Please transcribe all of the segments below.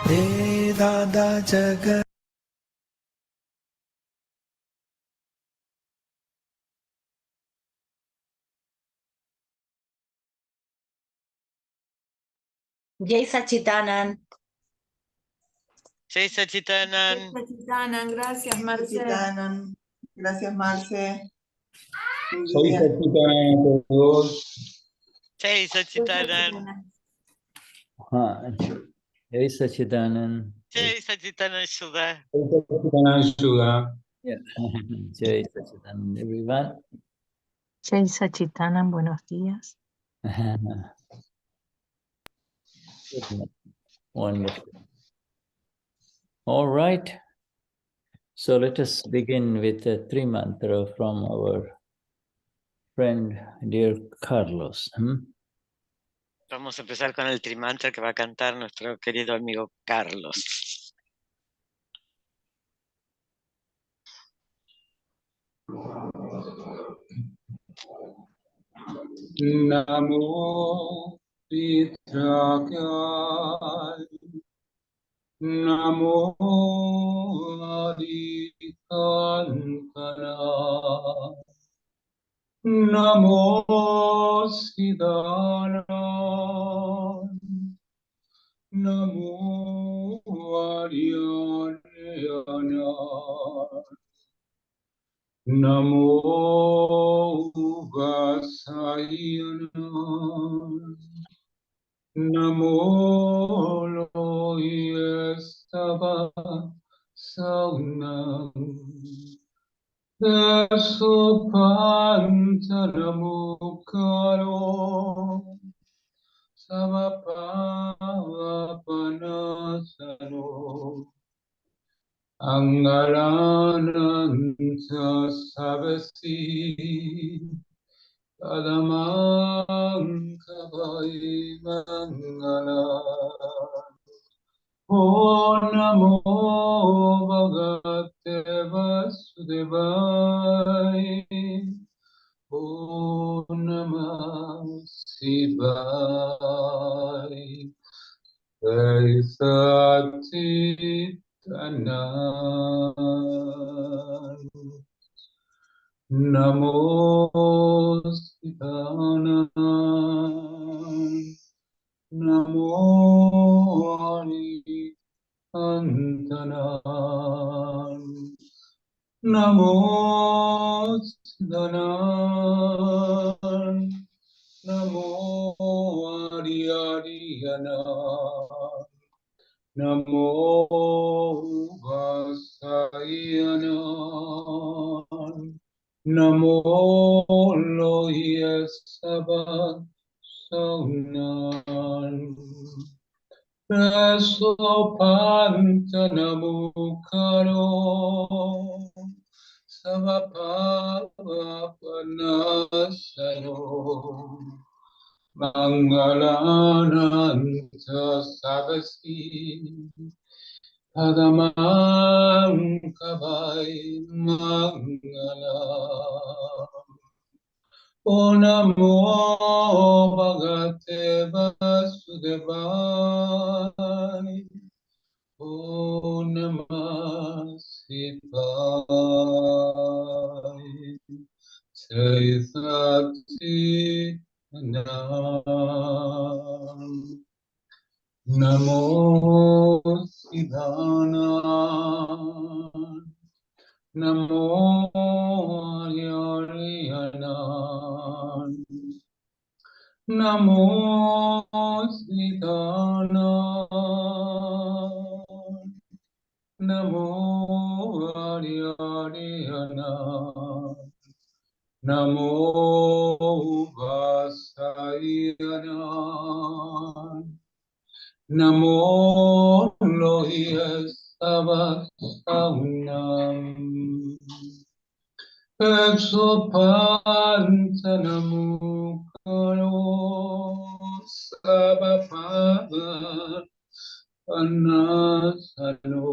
Hey Dada Jagat. Jai Sachitanand. Jai Sachitanand. Jai Sachitanand. Gracias, Marcela. Gracias, Marce. Jai Sachitanand a todos. Jai Sachitanand. Jai Sachitanand. Jai Sachitanand Shuddha. Jai Sachitanand Shuddha. Yeah. Jai Sachitanand, everyone. Jai Sachitanand, buenos días. Wonderful. All right. So let us begin with the three mantra from our friend, dear Carlos. Vamos a empezar con el trimantra que va a cantar nuestro querido amigo Carlos. Namo Pitraya. Namo Adikantara. Namo Siddhara. Namo Aryana. Namo Vasayana. Namo Loyestava Saunam. Desupantanamukaro. Samapapanasano. Angalananta Savasi. Padamam Kavai Mangala. O Namo Bhagavate Vasudevaya. O Namah Shivaya. Jai Sachitanand. Namo Siddhanand. Namo Arihantanand. Namo Siddhanand. Namo Arihantanand. Namo Vasayana. Namo Loyasava Saunan. Prasopantanamukaro. Savapavanasano. Mangalananta Savasi. Padamam Kavai Mangala. O Namo Bhagavate Vasudevaya. O Namah Shivaya. Jai Sachitanand. Namo Siddhanand. Namo Aryana. Namo Siddhanand. Namo Aryana. Namo Vasayana. Namo Lohyastava Saunam. Exopantanamukaro. Savapavanasano.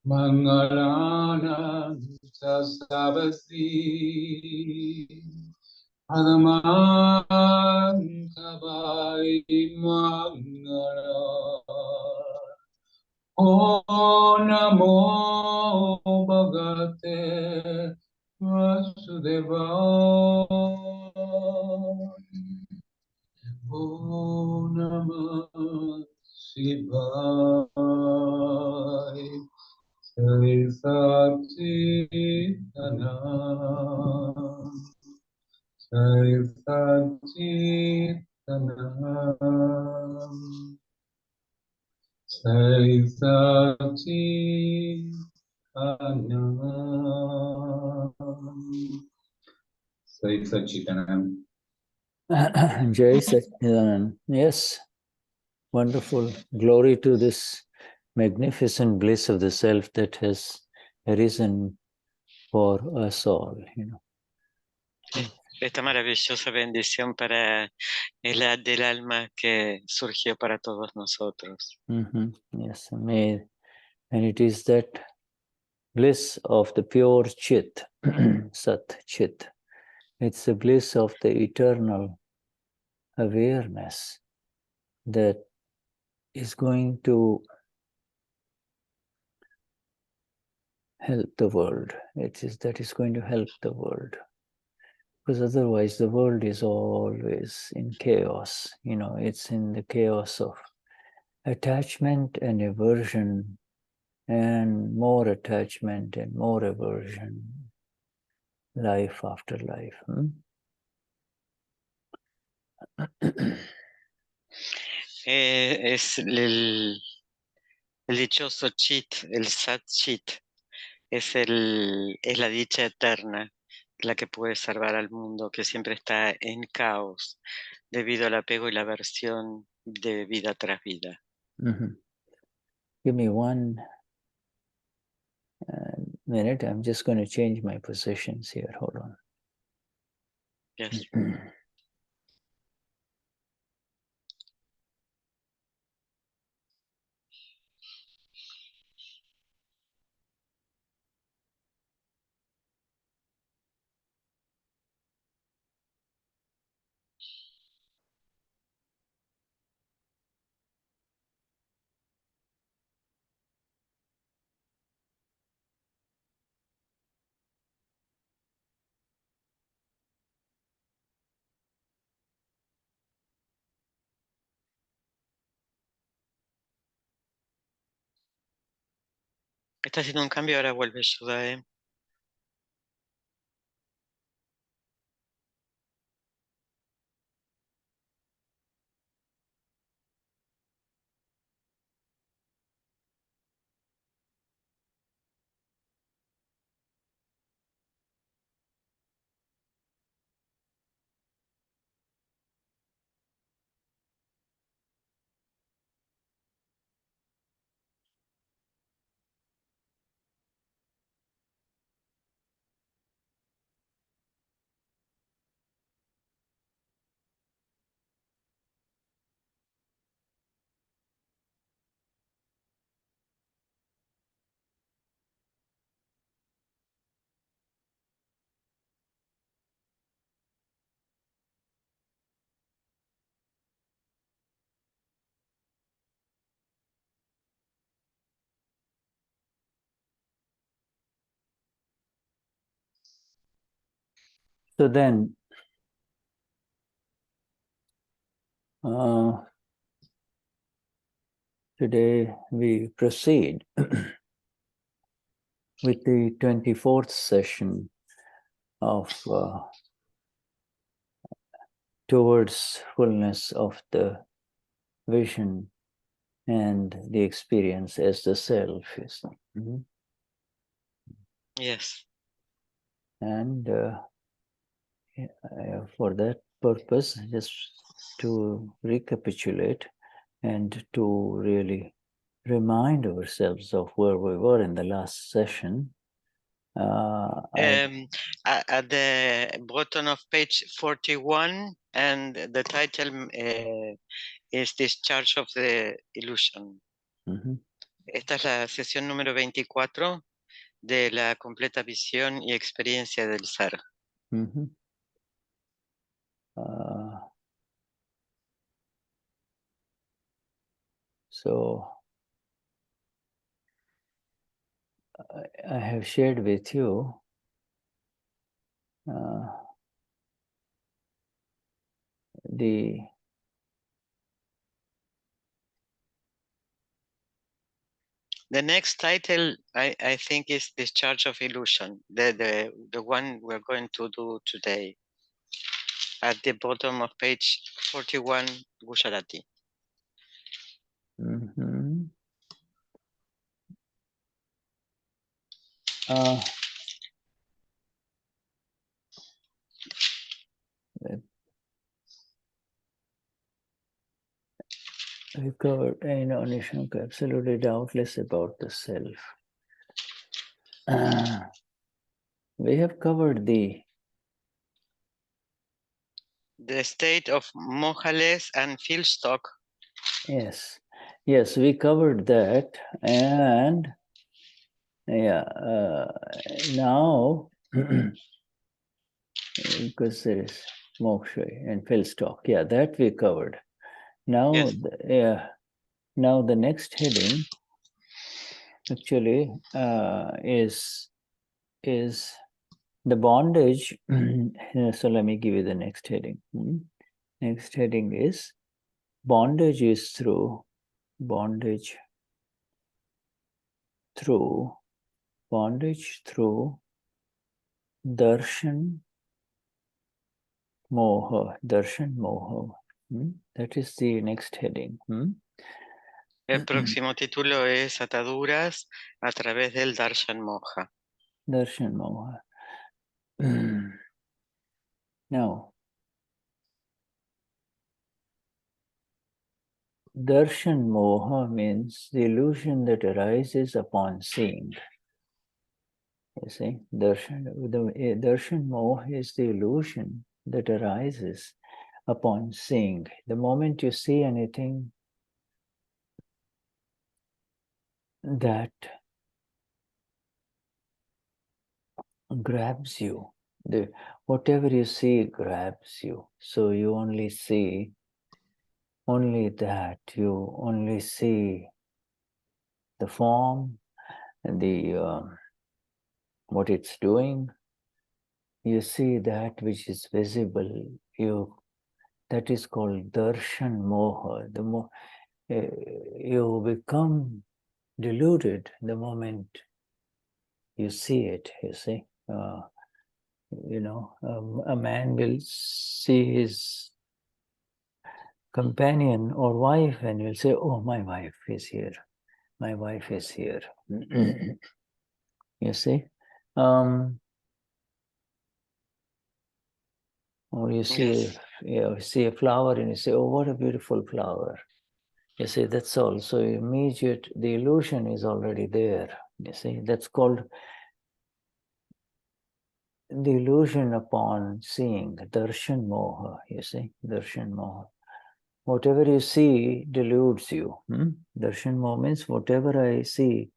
Mangalananta Savasi. Padamam Kavai Mangala. O Namo Bhagavate Vasudevaya. O Namah Shivaya. Sai Satchitananda. Sai Satchitananda. Sai Satchitananda. Sai Satchitananda. Jai Satchidanand. Yes, wonderful. Glory to this magnificent bliss of the self that has arisen for us all, you know. Esta maravillosa bendición para el haz del alma que surgió para todos nosotros. Yes, and it is that bliss of the pure Chit, Sat Chit. It's the bliss of the eternal awareness that is going to help the world. That is going to help the world. Because otherwise the world is always in chaos. You know, it's in the chaos of attachment and aversion, and more attachment and more aversion, life after life. Es el dichoso chit, el sat chit, es la dicha eterna, la que puede salvar al mundo, que siempre está en caos debido al apego y la aversión de vida tras vida. Give me one minute. I'm just going to change my positions here. Hold on. Yes. Está haciendo un cambio, ahora vuelve Shuddha. So then, today we proceed with the 24th session of towards fullness of the vision and the experience as the self. Yes. And for that purpose, just to recapitulate and to really remind ourselves of where we were in the last session. At the bottom of page 41, and the title is Discharge of the Illusion. Esta es la sesión número 24 de la completa visión y experiencia del ser. So I have shared with you the next title, I think, is Discharge of Illusion, the one we're going to do today. At the bottom of page 41, Gujarati. Mm-hmm. We covered, Nishank, absolutely doubtless about the self. We have covered the state of mohaless and feelstock. Yes, we covered that, and now because there is moksha and feelstock, that we covered. Now, Yes. Now the next heading actually is the bondage. So let me give you the next heading. Next heading is bondage is through darshan moha. That is the next heading. El próximo título es Ataduras a través del Darshan Moha. Darshan moha. Now, darshan moha means the illusion that arises upon seeing. You see, darshan moha is the illusion that arises upon seeing. The moment you see anything that grabs you, whatever you see grabs you. So you only see only that. You only see the form and the what it's doing. You see that which is visible. That is called darshan moha. You become deluded the moment you see it. You see, a man will see his companion or wife and will say, "Oh, my wife is here. My wife is here." You see, or you see, see a flower and you say, "Oh, what a beautiful flower." You see, that's all. So the illusion is already there. You see, that's called the illusion upon seeing, darshan moha. You see, darshan moha. Whatever you see deludes you. Darshan moha means whatever I see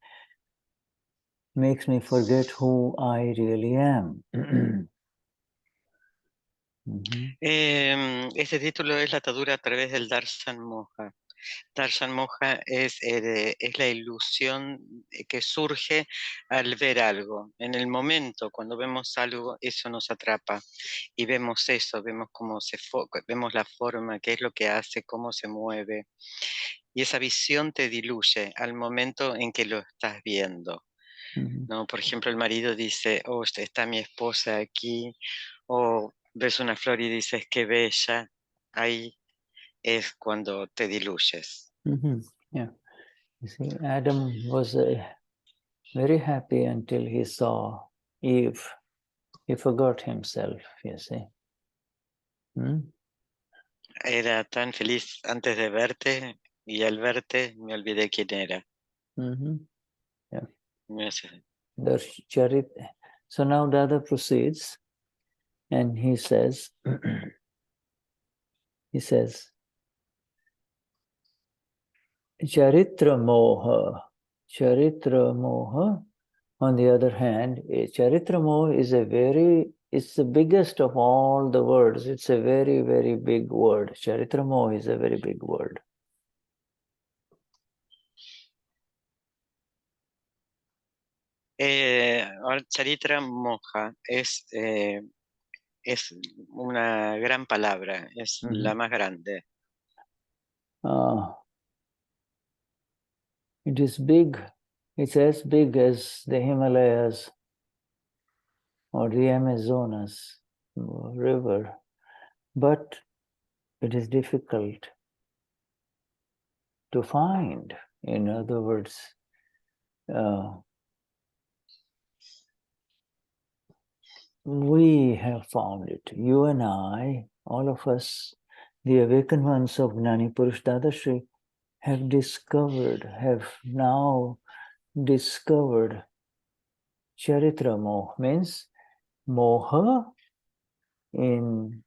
makes me forget who I really am. Este título es La atadura a través del Darshan Moha. Darshan Moha es la ilusión que surge al ver algo. En el momento, cuando vemos algo, eso nos atrapa. Y vemos eso, vemos cómo vemos la forma, qué es lo que hace, cómo se mueve. Y esa visión te diluye al momento en que lo estás viendo. ¿No? Por ejemplo, el marido dice, "Oh, está mi esposa aquí", o ves una flor y dices, "Qué bella". Ahí es cuando te diluyes. Yeah. You see, Adam was very happy until he saw Eve. He forgot himself, you see. Era tan feliz antes de verte y al verte me olvidé quién era. Yeah. Yes. So now Dada proceeds and he says, Charitra Moha. Charitra Moha, on the other hand, Charitra Moha is it's the biggest of all the words. It's a very, very big word. Charitra Moha is a very big word. Ahora, Charitra Moha es una gran palabra, es la más grande. It is big. It's as big as the Himalayas or the Amazonas river, but it is difficult to find. In other words, we have found it. You and I, all of us, the awakened ones of Gnani Purush Dadashri, have now discovered Charitra Moha, means Moha in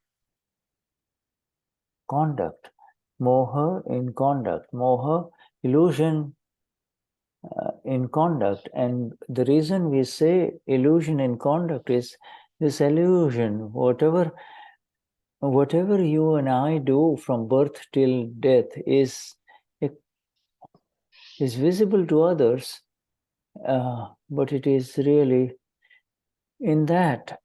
conduct, Moha in conduct, Moha, illusion in conduct. And the reason we say illusion in conduct is this illusion, whatever you and I do from birth till death is visible to others, but it is really in that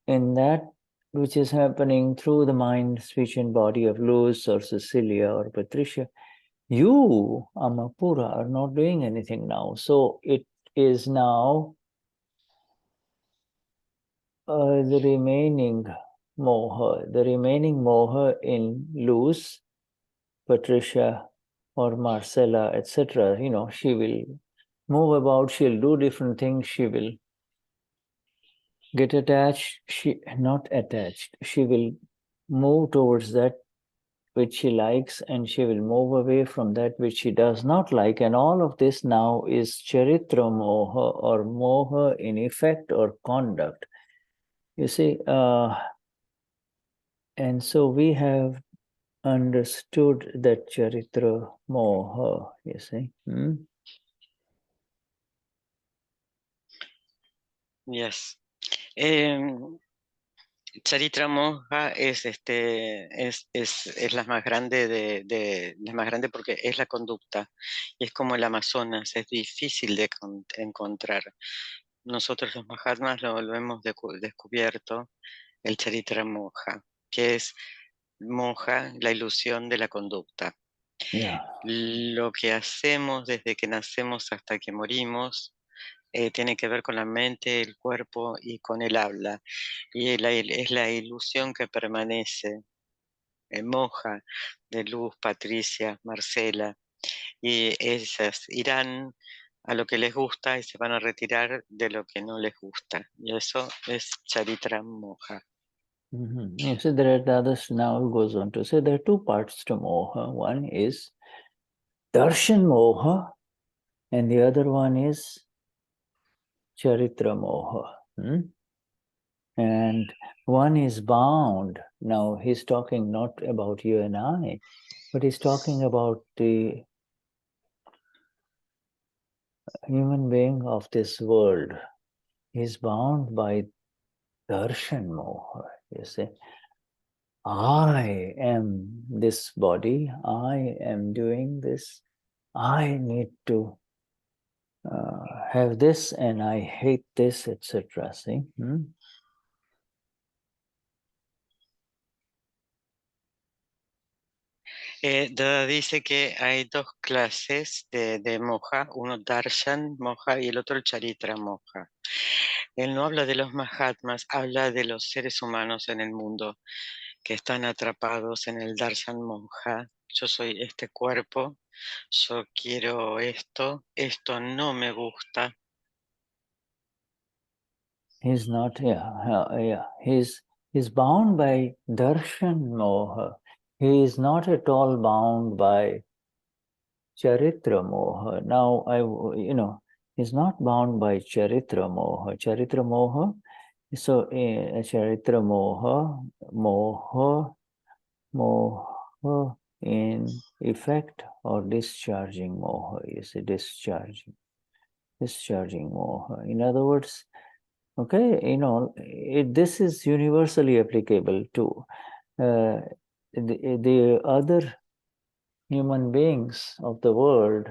which is happening through the mind, speech, and body of Luz or Cecilia or Patricia. You, Amapura, are not doing anything now. So it is now the remaining moha in Luz, Patricia, or Marcella, etc. You know, she will move about, she'll do different things, she will get attached, not attached, she will move towards that which she likes, and she will move away from that which she does not like. And all of this now is Charitra Moha, or Moha in effect or conduct. You see, and so we have understood that Charitra Moha, you see. Yes. Charitra Moha es la más grande la más grande porque es la conducta y es como el Amazonas, es difícil de encontrar. Nosotros los Mahatmas lo hemos descubierto, el Charitra Moha, que es Moha, la ilusión de la conducta. Yeah. Lo que hacemos desde que nacemos hasta que morimos tiene que ver con la mente, el cuerpo y con el habla. Y es la ilusión que permanece. Moha, de Luz, Patricia, Marcela, y esas irán a lo que les gusta y se van a retirar de lo que no les gusta. Y eso es Charitra Moha. You see, there are others now goes on to say there are two parts to Moha. One is Darshan Moha, and the other one is Charitra Moha. And one is bound. Now, he's talking not about you and I, but he's talking about the human being of this world. He's bound by Darshan Moha, you see. I am this body, I am doing this, I need to have this and I hate this, etc. See? Dada dice que hay dos clases de Moha, uno Darshan Moha y el otro el Charitra Moha. Él no habla de los Mahatmas, habla de los seres humanos en el mundo que están atrapados en el Darshan Moha. Yo soy este cuerpo, yo quiero esto no me gusta. He's not, he's bound by Darshan Moha. He is not at all bound by Charitra Moha. Now, he's not bound by Charitra Moha. Charitra Moha, so Charitra Moha in effect or discharging Moha, you see, discharging Moha. In other words, okay, this is universally applicable to the other human beings of the world.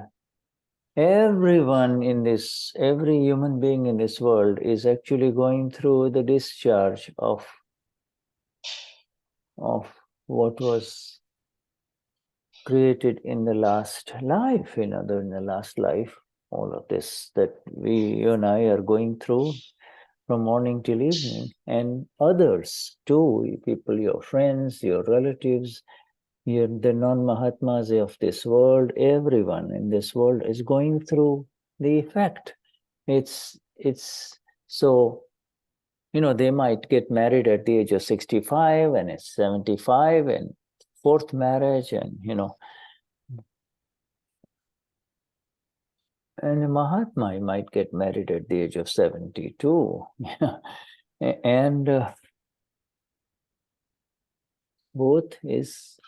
everyone in this, every human being in this world is actually going through the discharge of what was created in the last life, in the last life, all of this that you and I are going through from morning till evening, and others too, people, your friends, your relatives, the non-Mahatmas of this world, everyone in this world is going through the effect. It's so, they might get married at the age of 65 and it's 75 and fourth marriage, and and a Mahatma might get married at the age of 72. And both is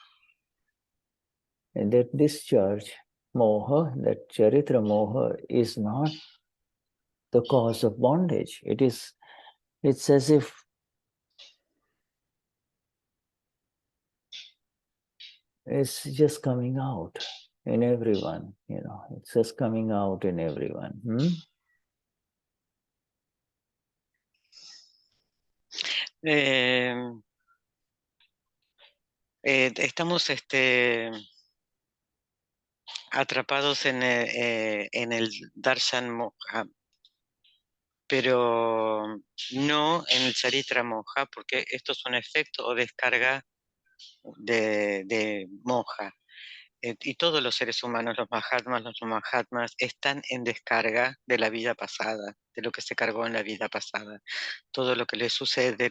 that discharge, Moha, that Charitra Moha is not the cause of bondage. It's as if it's just coming out in everyone, it's just coming out in everyone. Estamos atrapados en el Darshan Moha, pero no en el Charitra Moha, porque esto es un efecto o descarga de Moha. Y todos los seres humanos, los Mahatmas, los no Mahatmas, están en descarga de la vida pasada, de lo que se cargó en la vida pasada. Todo lo que les sucede,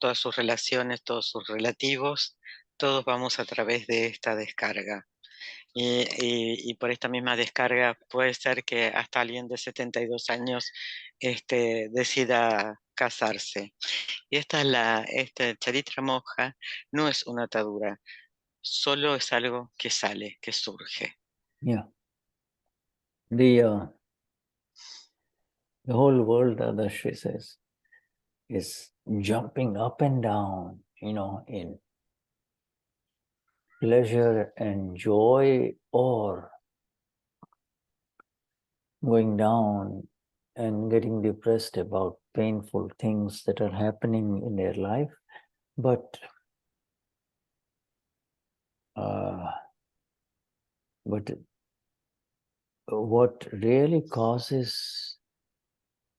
todas sus relaciones, todos sus relativos, todos vamos a través de esta descarga. Y por esta misma descarga puede ser que hasta alguien de 72 años decida casarse. Y este Charitra Moha no es una atadura, solo es algo que sale, que surge. Yeah. The whole world, Dadashri says, is jumping up and down, in pleasure and joy, or going down and getting depressed about painful things that are happening in their life. But what really causes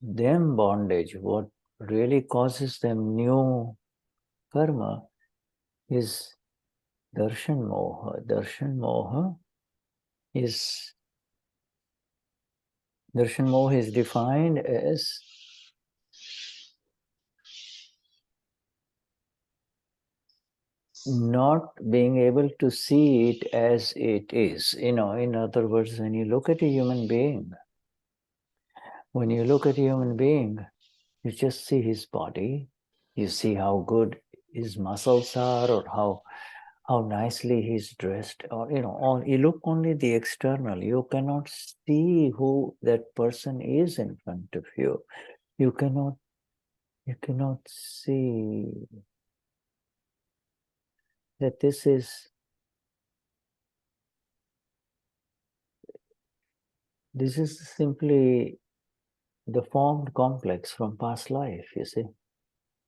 them bondage, what really causes them new karma, is darshan moha. Darshan moha is defined as not being able to see it as it is. In other words, when you look at a human being, you just see his body, you see how good his muscles are, or how nicely he's dressed, or you look only the external. You cannot see who that person is in front of you. You cannot see that this is simply the formed complex from past life, you see.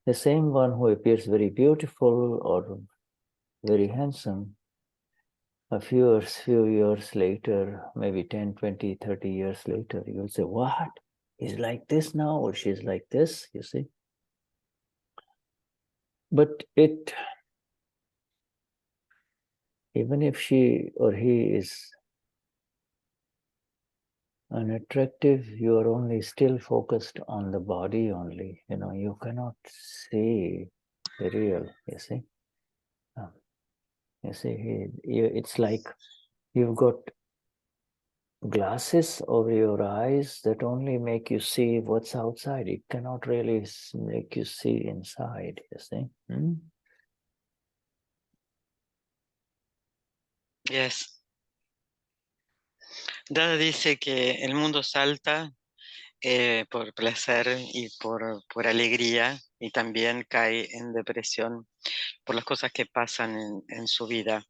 The same one who appears very beautiful or very handsome, a few years later, maybe 10, 20, 30 years later, you'll say, what? He's like this now, or she's like this, you see. But even if she or he is unattractive, you are only still focused on the body only. You cannot see the real, you see. You see, it's like you've got glasses over your eyes that only make you see what's outside. It cannot really make you see inside, you see. Yes. Dada dice que el mundo salta por placer y por alegría, y también cae en depresión por las cosas que pasan en su vida.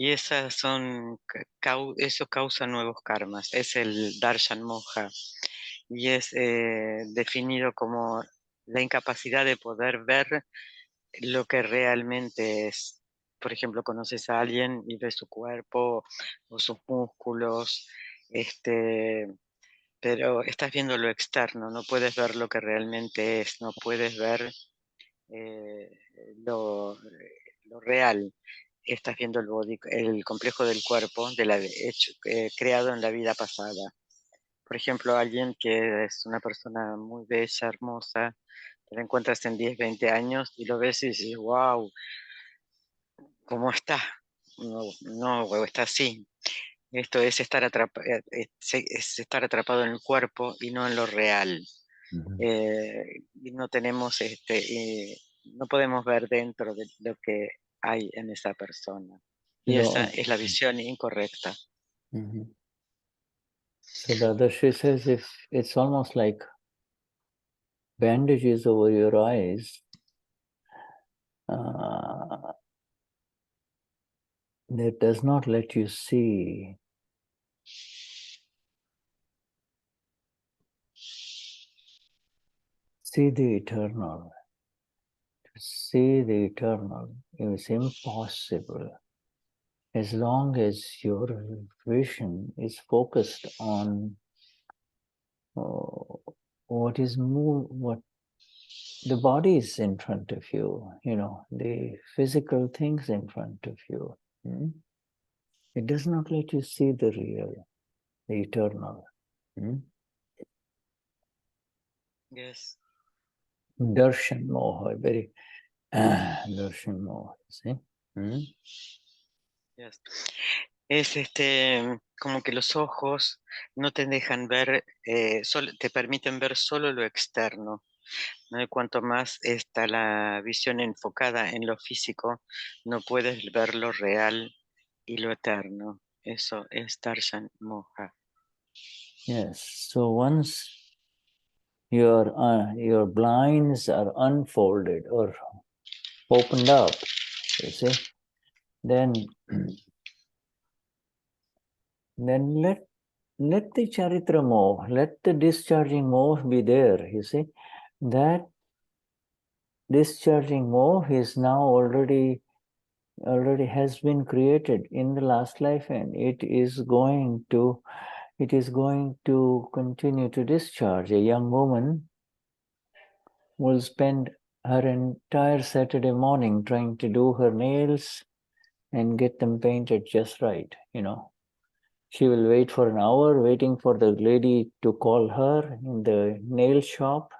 Y esas son, eso causa nuevos karmas. Es el darshan moha. Y es definido como la incapacidad de poder ver lo que realmente es. Por ejemplo, conoces a alguien y ves su cuerpo o sus músculos, pero estás viendo lo externo, no puedes ver lo que realmente es, no puedes ver eh, lo real. Estás viendo el complejo del cuerpo creado en la vida pasada. Por ejemplo, alguien que es una persona muy bella, hermosa, te la encuentras en 10, 20 años y lo ves y dices, wow, ¿cómo está? No, no, está así. Esto es es estar atrapado en el cuerpo y no en lo real. Y no tenemos no podemos ver dentro de lo que hay en esa persona. Y esa es la visión incorrecta. So Dadashri says if it's almost like bandages over your eyes, that does not let you see the eternal. To see the eternal is impossible as long as your vision is focused on what the body is in front of you, the physical things in front of you. It does not let you see the real, the eternal. Yes. Darshan Moha, very Darshan Moha, see? Yes. Es como que los ojos no te dejan ver, te permiten ver solo lo externo, ¿no? Y cuanto más está la visión enfocada en lo físico, no puedes ver lo real y lo eterno. Eso es Darshan Moha. Yes, so once your blinds are unfolded or opened up, you see, then let the charitra moh, let the discharging moh be there, you see. That discharging moh is now already has been created in the last life, and it is going to continue to discharge. A young woman will spend her entire Saturday morning trying to do her nails and get them painted just right, She will wait for an hour waiting for the lady to call her in the nail shop,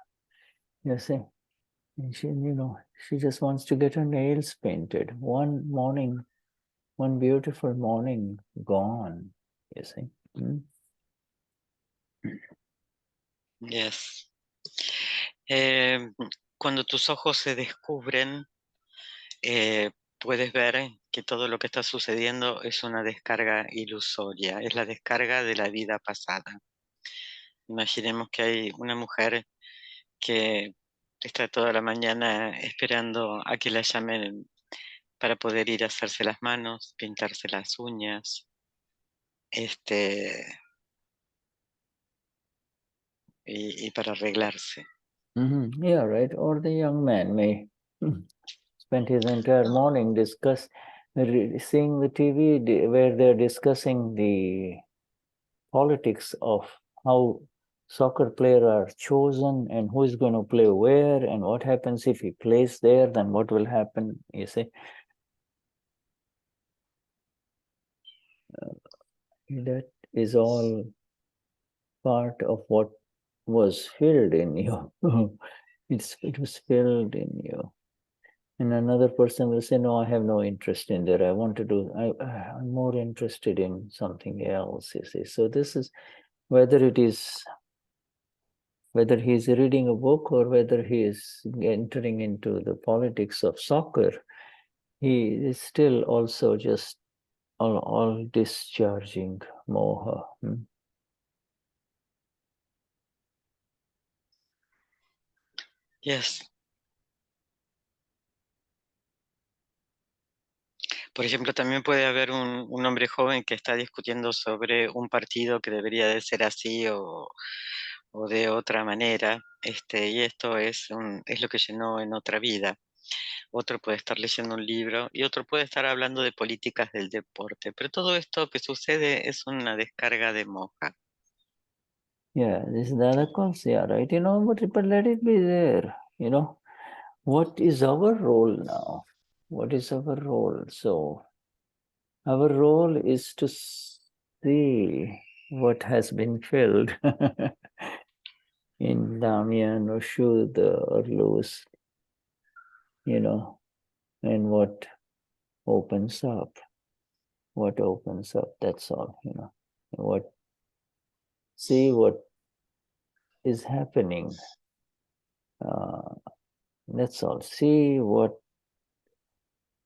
you see. And she just wants to get her nails painted. One morning, one beautiful morning gone, you see. Yes. Cuando tus ojos se descubren, puedes ver que todo lo que está sucediendo es una descarga ilusoria, es la descarga de la vida pasada. Imaginemos que hay una mujer que está toda la mañana esperando a que la llamen para poder ir a hacerse las manos, pintarse las uñas, y para arreglarse. Yeah, right. Or the young man may spend his entire morning seeing the TV where they're discussing the politics of how soccer players are chosen and who is going to play where and what happens if he plays there, then what will happen, you see. That is all part of what was filled in you. It was filled in you. And another person will say, no, I have no interest in that. I'm more interested in something else, you see. So this is, whether he's reading a book or whether he is entering into the politics of soccer, he is still also just all discharging moha. Yes. Por ejemplo, también puede haber un hombre joven que está discutiendo sobre un partido que debería de ser así o de otra manera, y esto es lo que llenó en otra vida. Otro puede estar leyendo un libro y otro puede estar hablando de políticas del deporte. Pero todo esto que sucede es una descarga de moja. Yeah, this is the other cause, yeah, right? But let it be there, What is our role now? What is our role? So, our role is to see what has been filled in Damien or Shuddha or loose, and what opens up. What opens up, that's all, see what is happening. That's all. See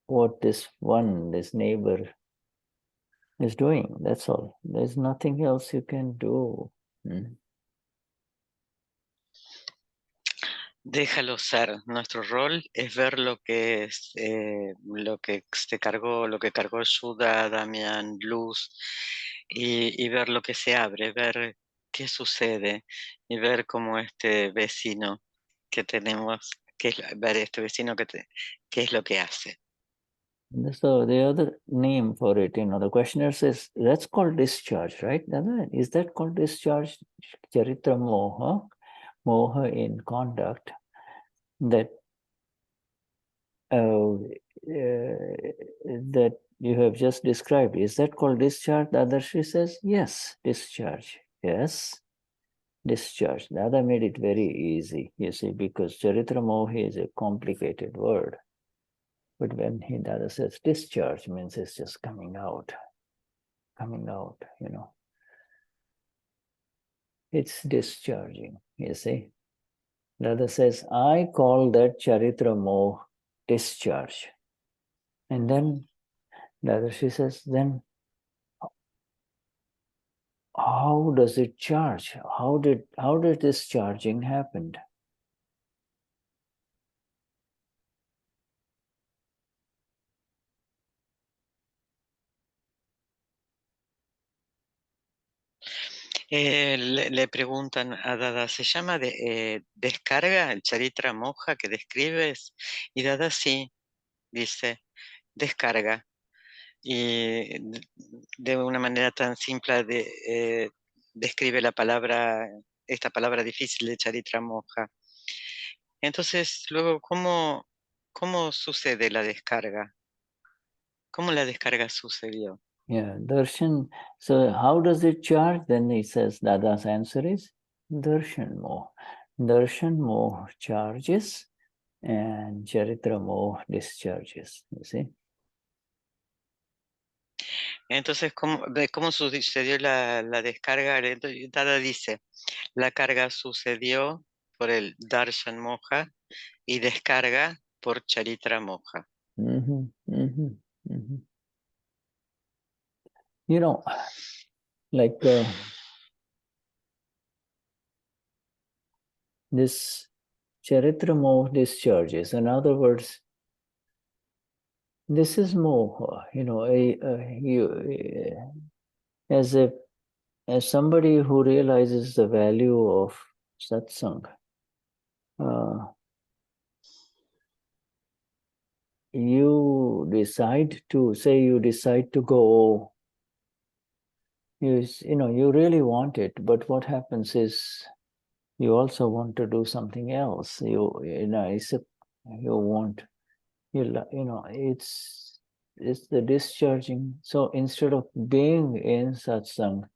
what this neighbor is doing. That's all. There's nothing else you can do. Déjalo ser. Nuestro rol es ver lo que es, lo que cargó Shuddha, Damien, Luz, y ver lo que se abre, ver qué sucede y ver cómo este vecino que tenemos, ver este vecino qué es lo que hace. So the other name for it, the questioner says, that's called discharge, right? Is that called discharge? Charitra Moha, Moha in conduct, that that you have just described. Is that called discharge? The other she says, yes, discharge. Yes, discharge. The other made it very easy, you see, because Charitra Mohi is a complicated word. But when the other says discharge, means it's just coming out, It's discharging, you see. The other says, I call that Charitra Moh discharge. And then the other she says, then how does it charge? How did this charging happen? Le preguntan a Dada, ¿se llama descarga el Charitra Moja que describes? Y Dada sí, dice, descarga. Y de una manera tan simple describe esta palabra difícil de Charitra Moja. Entonces, luego, ¿cómo sucede la descarga? ¿Cómo la descarga sucedió? Yeah, darshan. So how does it charge? Then he says, Dada's answer is darshan moh. Darshan moh charges and charitra moh discharges, you see. Entonces, ¿cómo sucedió la descarga? Entonces, Dada dice, la carga sucedió por el Darshan Moha y descarga por Charitra Moha. Like this charitra moh discharges. In other words, this is moha, as somebody who realizes the value of satsang, you decide to go, you really want it, but what happens is you also want to do something else. It's the discharging. So instead of being in satsang,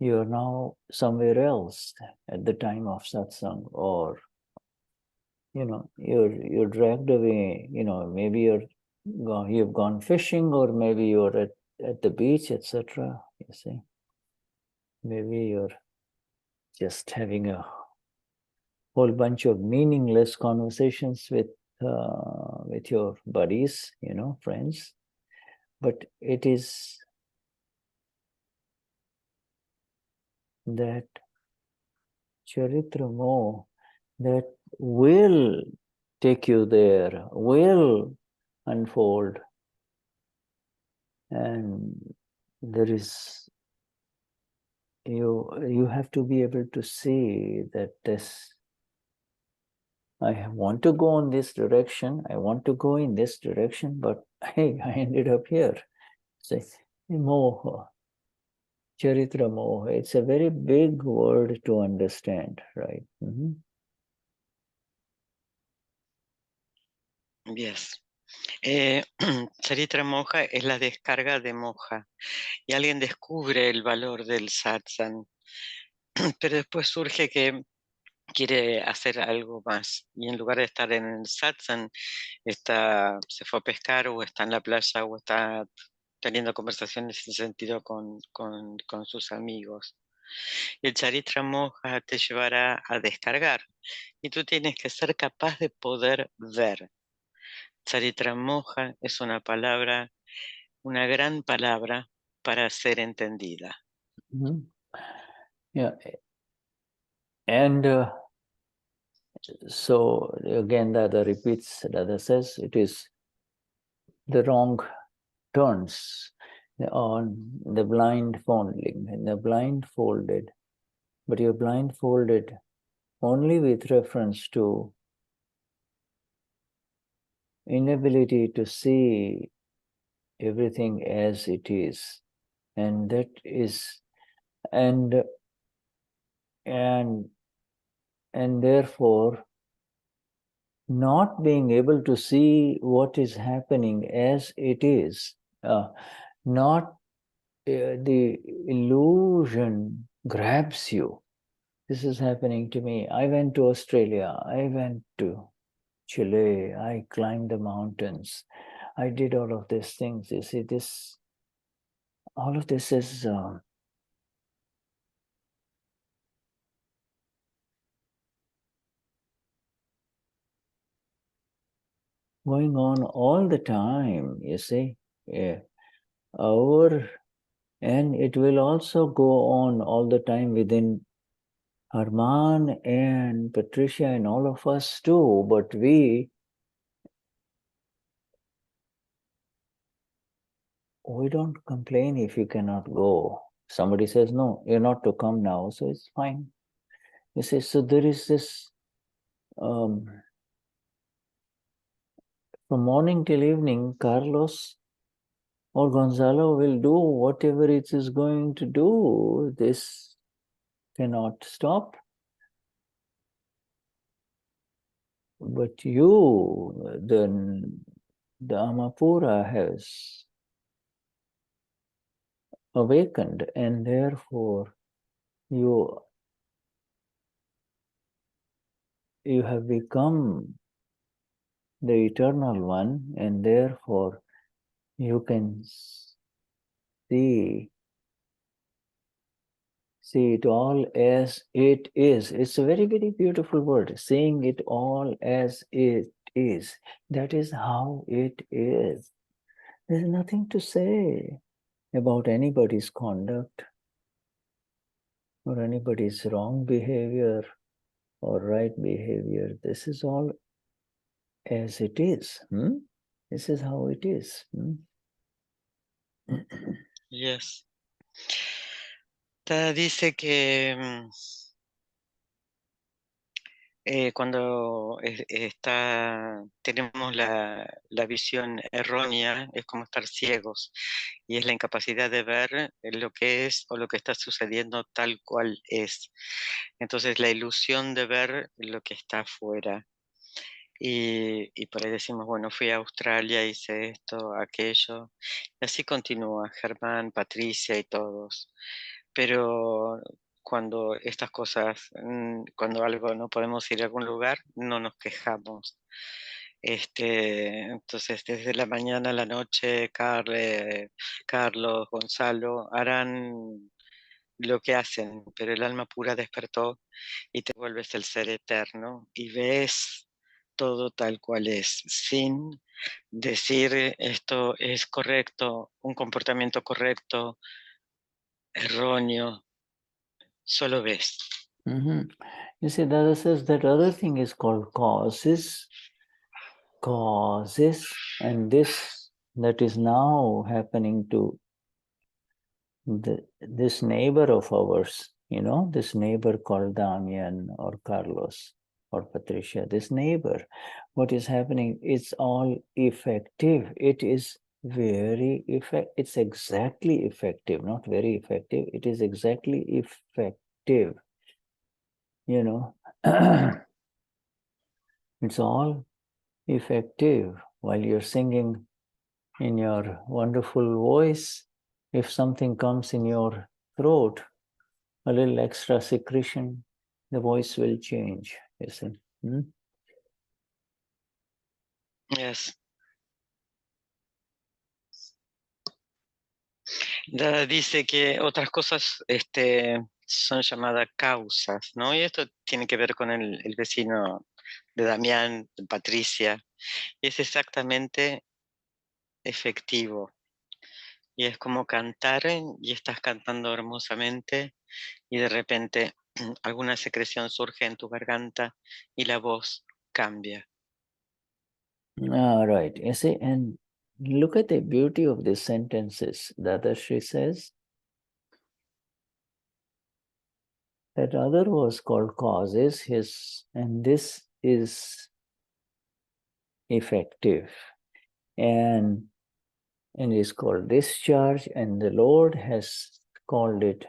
you're now somewhere else at the time of satsang, or you're dragged away. Maybe you've gone fishing, or maybe you're at the beach, etc. You see, maybe you're just having a whole bunch of meaningless conversations with your buddies, friends. But it is that charitra moh that will take you there, will unfold And there is, you have to be able to see that this, I want to go in this direction, I want to go in this direction, but hey, I ended up here. Say, Moha, Charitra Moha, it's a very big word to understand, right? Yes. Charitra Moha es la descarga de Moha. Y alguien descubre el valor del satsang, pero después surge que quiere hacer algo más. Y en lugar de estar en el satsang, se fue a pescar o está en la playa o está teniendo conversaciones sin sentido con sus amigos. Y el Charitra Moha te llevará a descargar. Y tú tienes que ser capaz de poder ver. Charitra Moha es una palabra, una gran palabra para ser entendida. Yeah. And so again, Dada repeats, Dada says, it is the wrong turns on the blindfolding, and the blindfolded, but you're blindfolded only with reference to inability to see everything as it is. And that is, and therefore not being able to see what is happening as it is, not the illusion grabs you. This is happening to me. I went to Australia, I went to Chile, I climbed the mountains, I did all of these things. You see, all of this is going on all the time, you see. Yeah. And it will also go on all the time within Arman and Patricia and all of us too, but we don't complain if you cannot go. Somebody says, no, you're not to come now, so it's fine. You see, so there is this, from morning till evening, Carlos or Gonzalo will do whatever it is going to do. This cannot stop. But you, the Amapura has awakened, and therefore you have become the eternal one, and therefore you can see it all as it is. It's a very, very beautiful word, seeing it all as it is. That is how it is. There's nothing to say about anybody's conduct or anybody's wrong behavior or right behavior. This is all as it is. This is how it is. Yes. Dice que cuando tenemos la visión errónea, es como estar ciegos, y es la incapacidad de ver lo que es o lo que está sucediendo tal cual es. Entonces la ilusión de ver lo que está afuera. Y por ahí decimos, bueno, fui a Australia, hice esto, aquello, y así continúa Germán, Patricia y todos. Pero cuando estas cosas, cuando algo no podemos ir a algún lugar, no nos quejamos. Entonces, desde la mañana a la noche, Carlos, Gonzalo harán lo que hacen, pero el alma pura despertó y te vuelves el ser eterno y ves todo tal cual es, sin decir esto es correcto, un comportamiento correcto, erróneo, solo ves. You see, Dada says that other thing is called causes, and this that is now happening to this neighbor of ours, this neighbor called Damien or Carlos or Patricia, this neighbor, what is happening, it's all effective. It is very effective. It's exactly effective, not very effective. It is exactly effective. It's all effective. While you're singing in your wonderful voice, if something comes in your throat, a little extra secretion, the voice will change, you see. Yes. Dada dice que otras cosas son llamadas causas, ¿no? Y esto tiene que ver con el vecino de Damián, Patricia. Es exactamente efectivo. Y es como cantar y estás cantando hermosamente y de repente alguna secreción surge en tu garganta y la voz cambia. Right. You see, and look at the beauty of these sentences. Dadashri says that other was called causes, and this is effective. And is called discharge, and the Lord has called it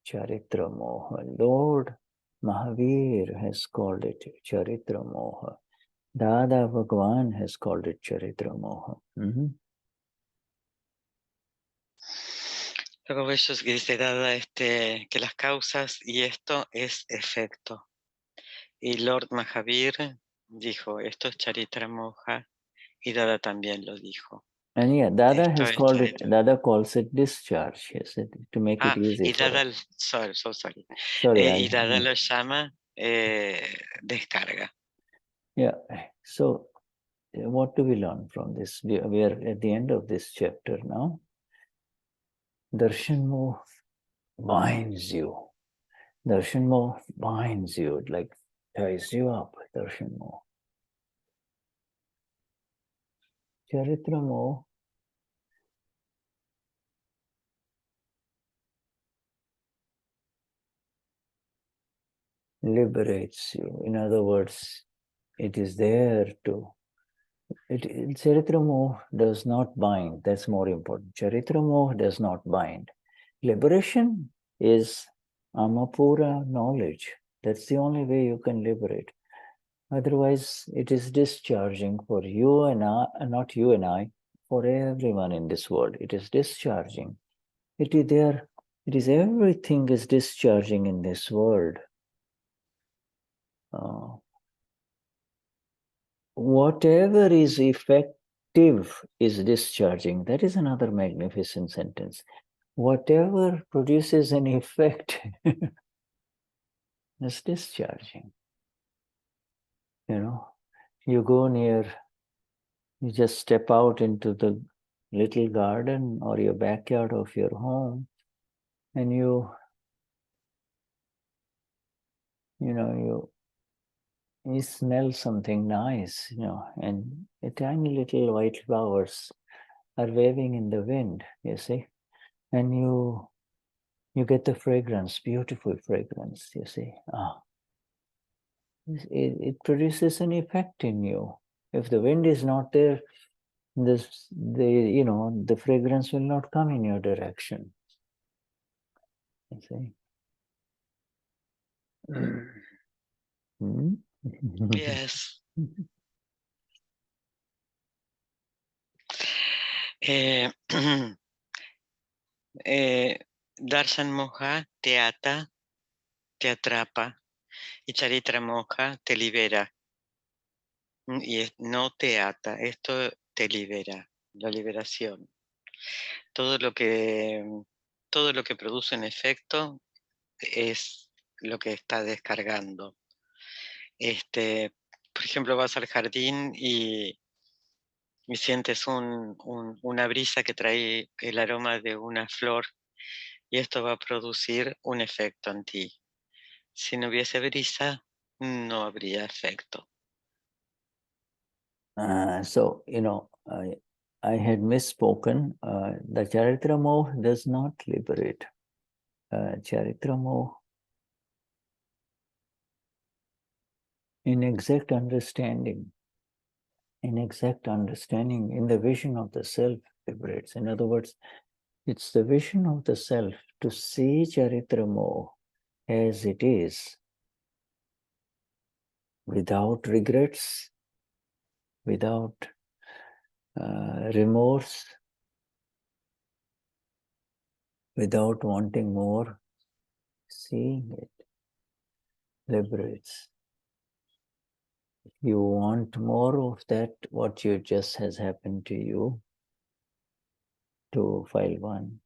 Charitra Moha. Lord Mahavir has called it Charitra Moha. Dada Bhagwan has called it Charitra Moha. Luego ellos que dice Dada que las causas y esto es efecto. Y Lord Mahavir dijo, esto es Charitra Moha, y Dada también lo dijo. And yeah, Dada has called it, Dada calls it discharge, yes, to make it easy. Y Dada, sorry. Y Dada lo llama descarga. Yeah, so what do we learn from this? We are at the end of this chapter now. Darshan Moh binds you. Darshan Moh binds you, it like ties you up, Darshan Moh. Charitra Moh liberates you. In other words, it is there to... Charitra Moh does not bind. That's more important. Charitra Moh does not bind. Liberation is Amapura knowledge. That's the only way you can liberate. Otherwise, it is discharging for you and I, not you and I, for everyone in this world. It is discharging. It is there. It is everything is discharging in this world. Whatever is effective is discharging. That is another magnificent sentence. Whatever produces an effect is discharging. You go near, you just step out into the little garden or your backyard of your home, and you smell something nice, and a tiny little white flowers are waving in the wind, you see, and you get the fragrance, beautiful fragrance, you see. It produces an effect in you. If the wind is not there, the fragrance will not come in your direction. You see. Yes. Darshan Moha te ata, te atrapa, y Charitra Moha te libera. Y no te ata, esto te libera, la liberación. Todo lo que produce un efecto es lo que está descargando. Por ejemplo, vas al jardín y sientes una brisa que trae el aroma de una flor, y esto va a producir un efecto en ti. Si no hubiese brisa, no habría efecto. So, I had misspoken. The Charitra Moha does not liberate. Charitra Moha, in exact understanding, in the vision of the self liberates. In other words, it's the vision of the self to see Charitra Moha as it is, without regrets, without remorse, without wanting more. Seeing it liberates. If you want more of that, what you just has happened to you, to file 1.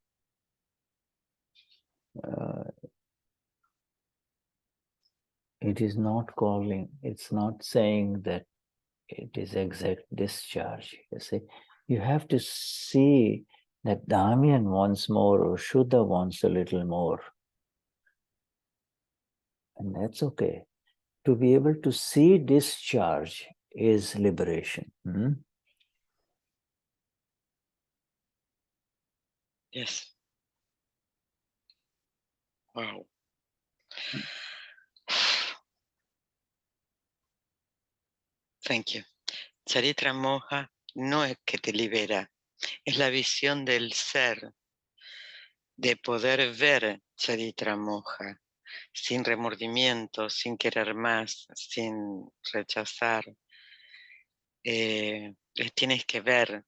It is not calling, it's not saying that it is exact discharge. You see, you have to see that Damien wants more or Shuddha wants a little more. And that's okay. To be able to see discharge is liberation. Yes. Wow. Thank you. Charitra Moha no es que te libera, es la visión del ser, de poder ver Charitra Moha, sin remordimiento, sin querer más, sin rechazar. Tienes que ver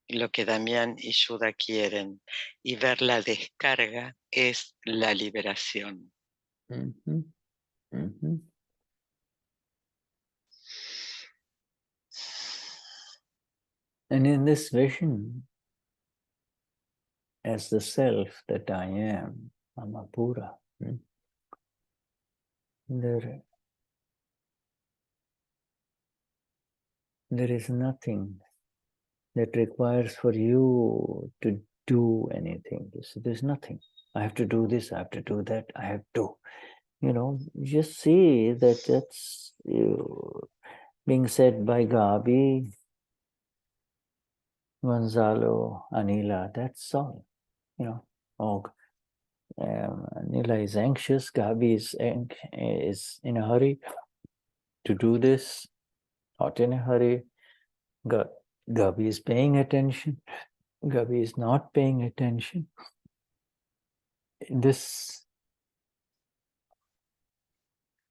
lo que Damien y Shuddha quieren, y ver la descarga es la liberación. And in this vision, as the self that I am, Amapura, there is nothing that requires for you to do anything. There's nothing. I have to do this, I have to do that, I have to. Just see that that's being said by Gabi, Gonzalo, Anila, that's all. Anila is anxious, Gabi is in a hurry to do this, not in a hurry. Gabi is paying attention, Gabi is not paying attention. This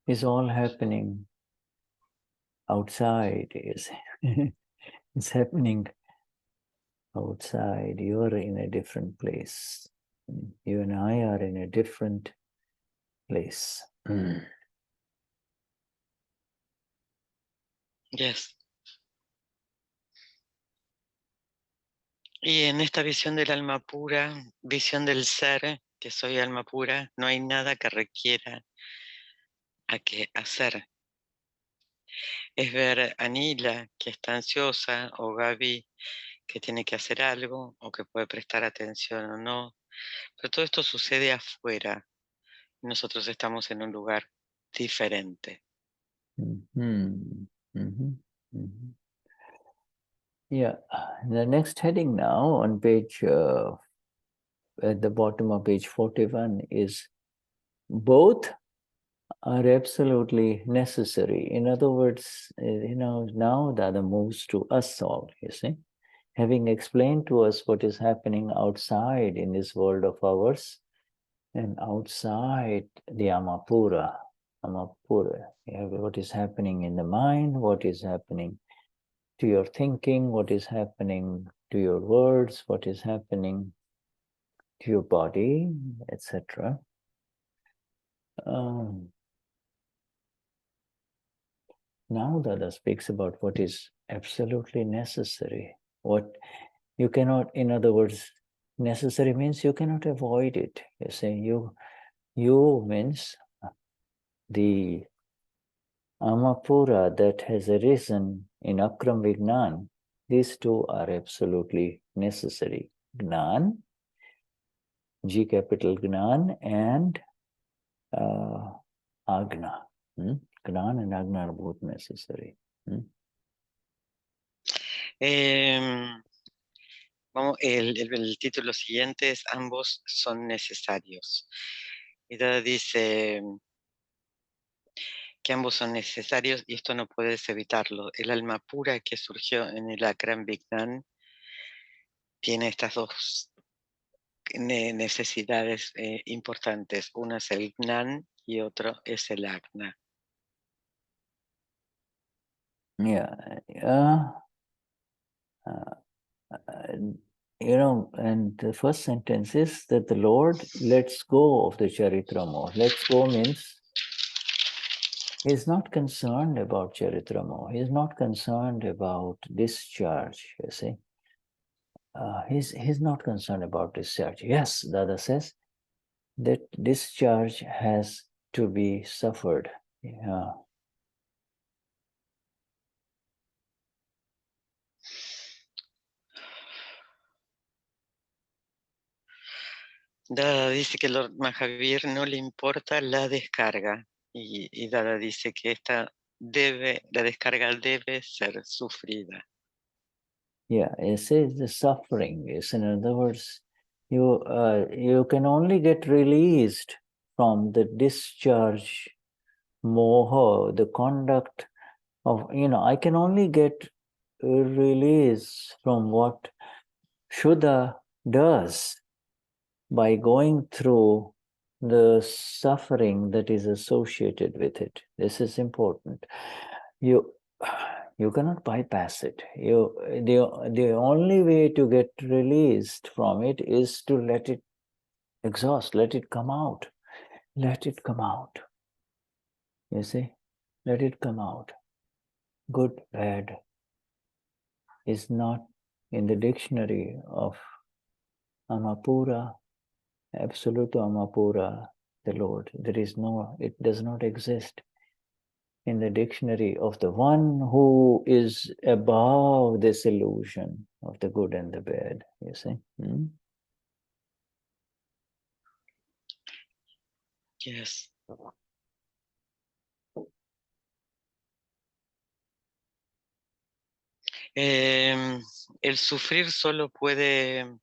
is all happening outside. It's happening outside. You are in a different place. You and I are in a different place. Yes. Y en esta visión del alma pura, visión del ser, que soy alma pura, no hay nada que requiera a qué hacer. Es ver a Anila, que está ansiosa, o Gaby, que tiene que hacer algo, o que puede prestar atención o no. Pero todo esto sucede afuera. Nosotros estamos en un lugar diferente. Yeah, the next heading now on page, at the bottom of page 41 is both are absolutely necessary. In other words, now Dada moves to us all, you see. Having explained to us what is happening outside in this world of ours and outside the Amapura, what is happening in the mind, what is happening to your thinking, what is happening to your words, what is happening to your body, etc. Now Dada speaks about what is absolutely necessary. What you cannot, in other words, necessary means you cannot avoid it. You say you means the Amapura that has arisen in Akram Vignan. These two are absolutely necessary. Gnan, G capital Gnan, and Agna. Gnan and Agna are both necessary. Vamos, el título siguiente es Ambos son necesarios. Y Dada dice que ambos son necesarios y esto no puedes evitarlo. El alma pura que surgió en el Akram Vignan tiene estas dos necesidades importantes. Una es el Gnan y otro es el Agna. And the first sentence is that the Lord lets go of the Charitramo. Lets go means he's not concerned about Charitramo. He's not concerned about discharge, you see. He's not concerned about discharge. Yes, Dada says that discharge has to be suffered. Yeah. Dada dice que Lord Mahavir no le importa la descarga y Dada dice que la descarga debe ser sufrida. Yeah, it says the suffering is, in other words, you can only get released from the discharge moha, the conduct of, I can only get release from what Shuddha does by going through the suffering that is associated with it. This is important. You cannot bypass it. The only way to get released from it is to let it exhaust, let it come out. Let it come out. You see? Let it come out. Good, bad is not in the dictionary of Amapura, Absolute Amapura, the Lord. It does not exist in the dictionary of the one who is above this illusion of the good and the bad, you see. Yes. El sufrir solo puede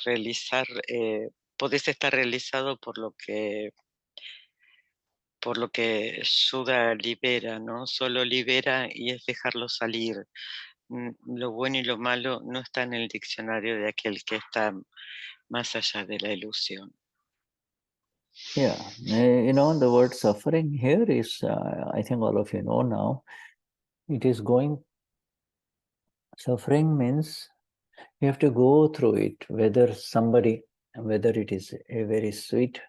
realizar, podés estar realizado por lo que Shuddha libera, ¿no? Solo libera y es dejarlo salir. Lo bueno y lo malo no está en el diccionario de aquel que está más allá de la ilusión. Yeah, the word suffering here is, I think all of you know now, suffering means you have to go through it, whether it is a very sweet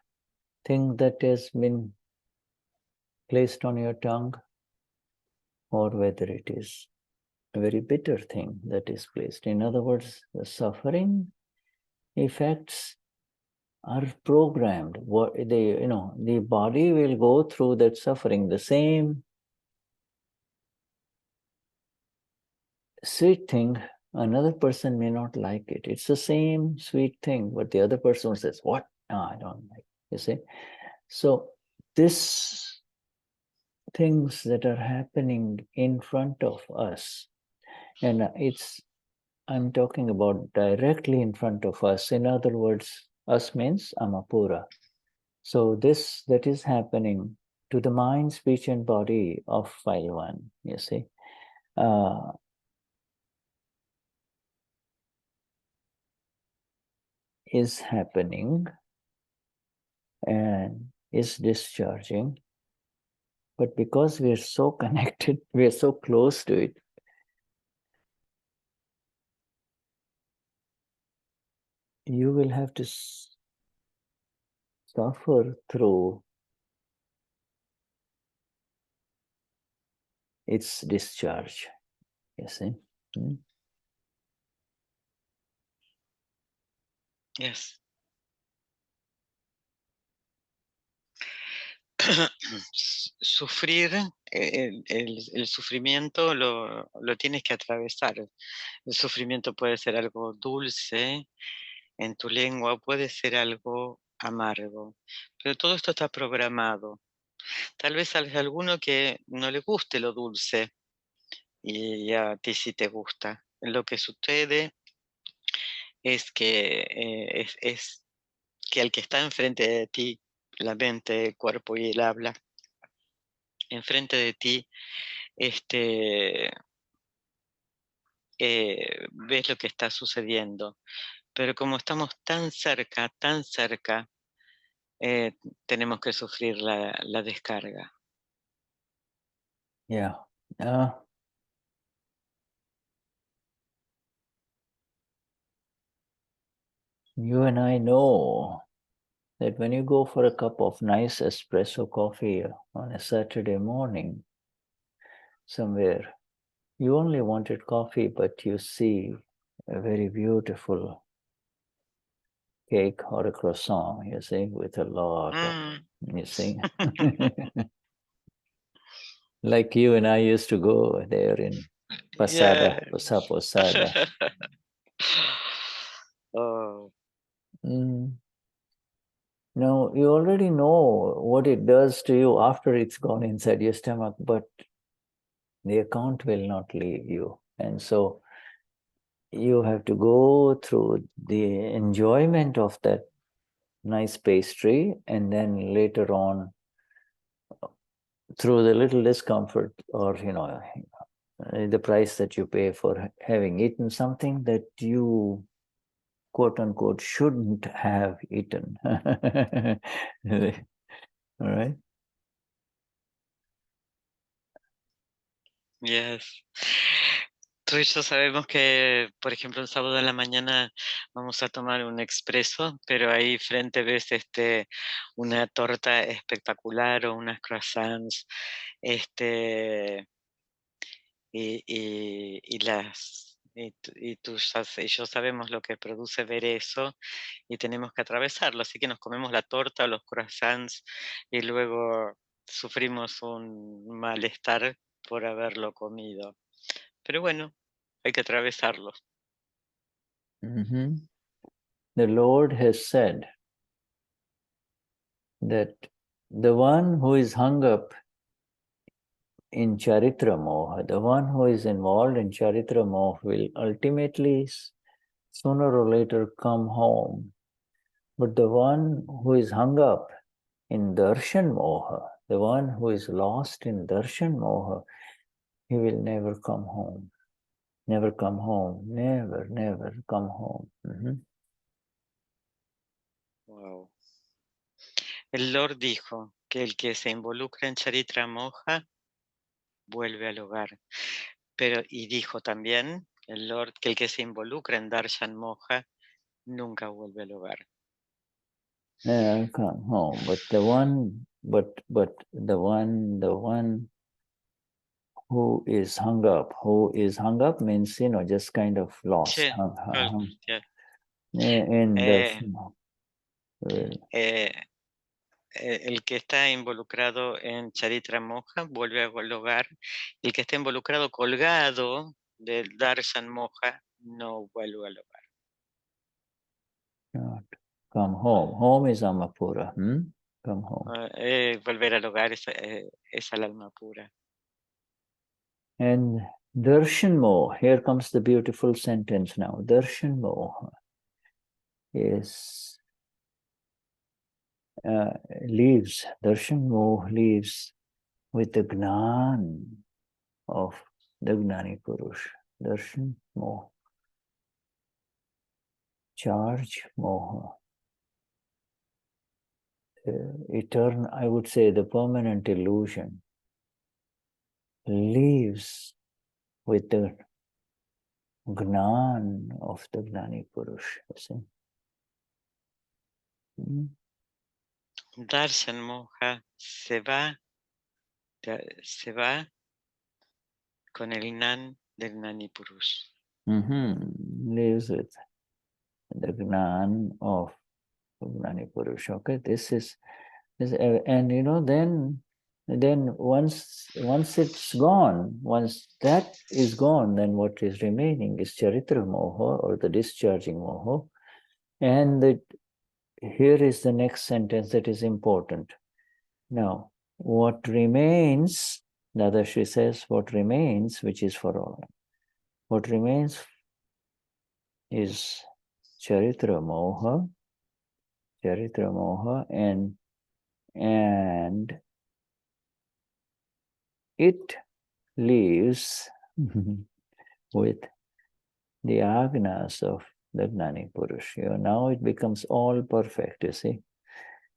thing that has been placed on your tongue, or whether it is a very bitter thing that is placed. In other words, the suffering effects are programmed. The body will go through that suffering. The same sweet thing, another person may not like it. It's the same sweet thing, but the other person says, "What? No, I don't like it." You see? So these things that are happening in front of us, and I'm talking about directly in front of us. In other words, us means Amapura. So this that is happening to the mind, speech, and body of file 1, you see, is happening and is discharging. But because we are so connected, we are so close to it, you will have to suffer through its discharge, you see. Yes. Sufrir, el sufrimiento lo tienes que atravesar. El sufrimiento puede ser algo dulce en tu lengua, puede ser algo amargo, pero todo esto está programado. Tal vez a alguno que no le guste lo dulce y a ti sí te gusta. Lo que sucede es que es que el que está enfrente de ti, la mente, el cuerpo y el habla, enfrente de ti, ves lo que está sucediendo. Pero como estamos tan cerca, tenemos que sufrir la descarga. Yeah. You and I know that when you go for a cup of nice espresso coffee on a Saturday morning somewhere, you only wanted coffee, but you see a very beautiful cake or a croissant, you see, with a lot of, you see. Like you and I used to go there in Posada. Oh. No, you already know what it does to you after it's gone inside your stomach, but the account will not leave you. And so you have to go through the enjoyment of that nice pastry, and then later on through the little discomfort or the price that you pay for having eaten something that you quote unquote shouldn't have eaten. All right. Yes. Tú y yo sabemos que, por ejemplo, un sábado en la mañana vamos a tomar un expreso, pero ahí frente ves una torta espectacular o unas croissants, y tú y yo sabemos lo que produce ver eso y tenemos que atravesarlo, así que nos comemos la torta o los croissants y luego sufrimos un malestar por haberlo comido. Pero bueno, hay que atravesarlo. Mm-hmm. The Lord has said that the one who is hung up in Charitra Moha, the one who is involved in Charitra Moha will ultimately, sooner or later, come home. But the one who is hung up in Darshan Moha, the one who is lost in Darshan Moha, he will never come home. Never come home. Never, never come home. Mm-hmm. Wow. El Lord dijo que el que se involucra en Charitra Moha vuelve al hogar. Y dijo también el Lord que el que se involucra en Darshan Moha nunca vuelve al hogar. Never come home. But the one who is hung up means, just kind of lost. Sí, In el que está involucrado en Charitra Moha vuelve al hogar. El que está involucrado colgado del Darshan Moha no vuelve al hogar. Come home. Home is Amapura. Come home. Volver al hogar es al alma pura. And Darshan Moha, here comes the beautiful sentence now. Darshan Moha Darshan Moha leaves with the Gnan of the Gnani Purush. Darshan Moha. Charge Moha. I would say the permanent illusion leaves with the Gnan of the Gnani Purush. You see? Darshan Moha se va con el Gnan del Gnani Purush. Lives with the Gnan of Gnani Purush. Okay, this is and then once it's gone, once that is gone, then what is remaining is Charitra Moha, or the discharging Moha. And here is the next sentence that is important. Now, what remains Dadashri says, what remains, which is for all. What remains is Charitra Moha, and it leaves with the Agnas of the Gnani Purush. Now it becomes all perfect, you see.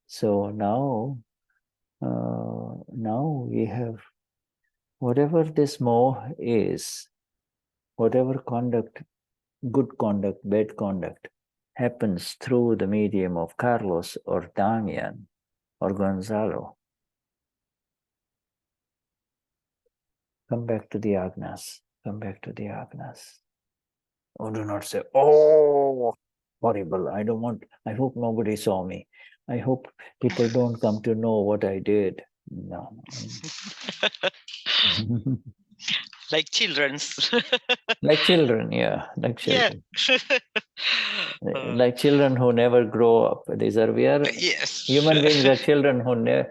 So now we have whatever this Moha is, whatever conduct, good conduct, bad conduct, happens through the medium of Carlos or Damien or Gonzalo. Come back to the Agnas. Come back to the Agnas. Oh, do not say, oh, horrible. I hope nobody saw me. I hope people don't come to know what I did. No. Like children's. Like children, yeah, like children. Yeah. Like children who never grow up. Yes. Human beings are children who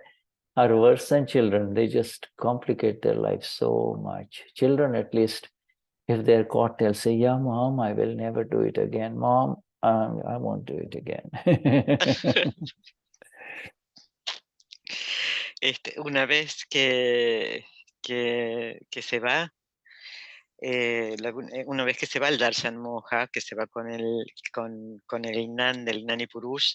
are worse than children. They just complicate their life so much. Children, at least, if they're caught, they'll say, yeah, Mom, I will never do it again. Mom, I won't do it again. Una vez que se va, una vez que se va el Darshan Moha, que se va con el Gnan del Gnani Purush,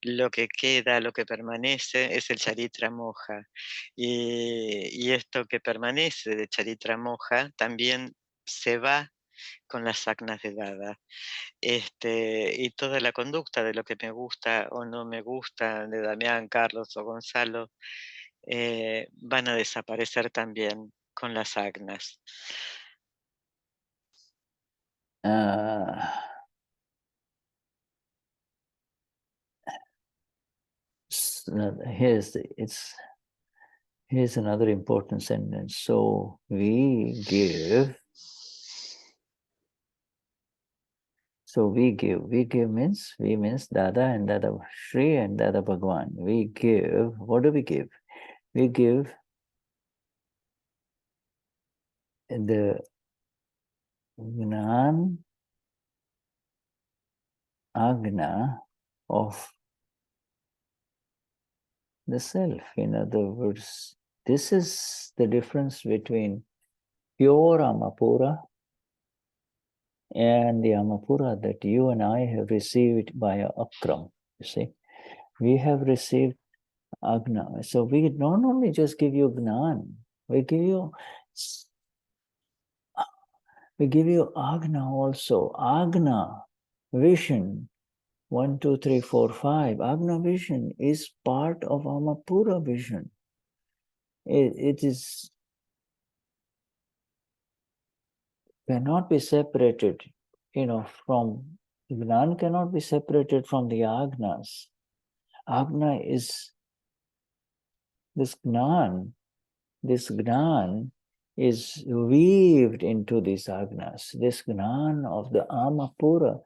lo que queda, lo que permanece es el Charitra Moha. Y esto que permanece de Charitra Moha también se va con las Agnas de Dada. Y toda la conducta de lo que me gusta o no me gusta de Damián, Carlos o Gonzalo van a desaparecer también con las Agnas. Here's another important sentence. So we give. We means Dada and Dada Shri and Dada Bhagwan. We give. What do we give? We give the Gnan Agna of the self. In other words, this is the difference between pure Amapura and the Amapura that you and I have received via Akram. You see, we have received Agna. So we not only just give you Gnan, we give you Agna also. Agna, vision. 1, 2, 3, 4, 5. Agna vision is part of Amapura vision. It is cannot be separated, from Gnan cannot be separated from the Agnas. Agna is this Gnan is weaved into these Agnas. This Gnan of the Amapura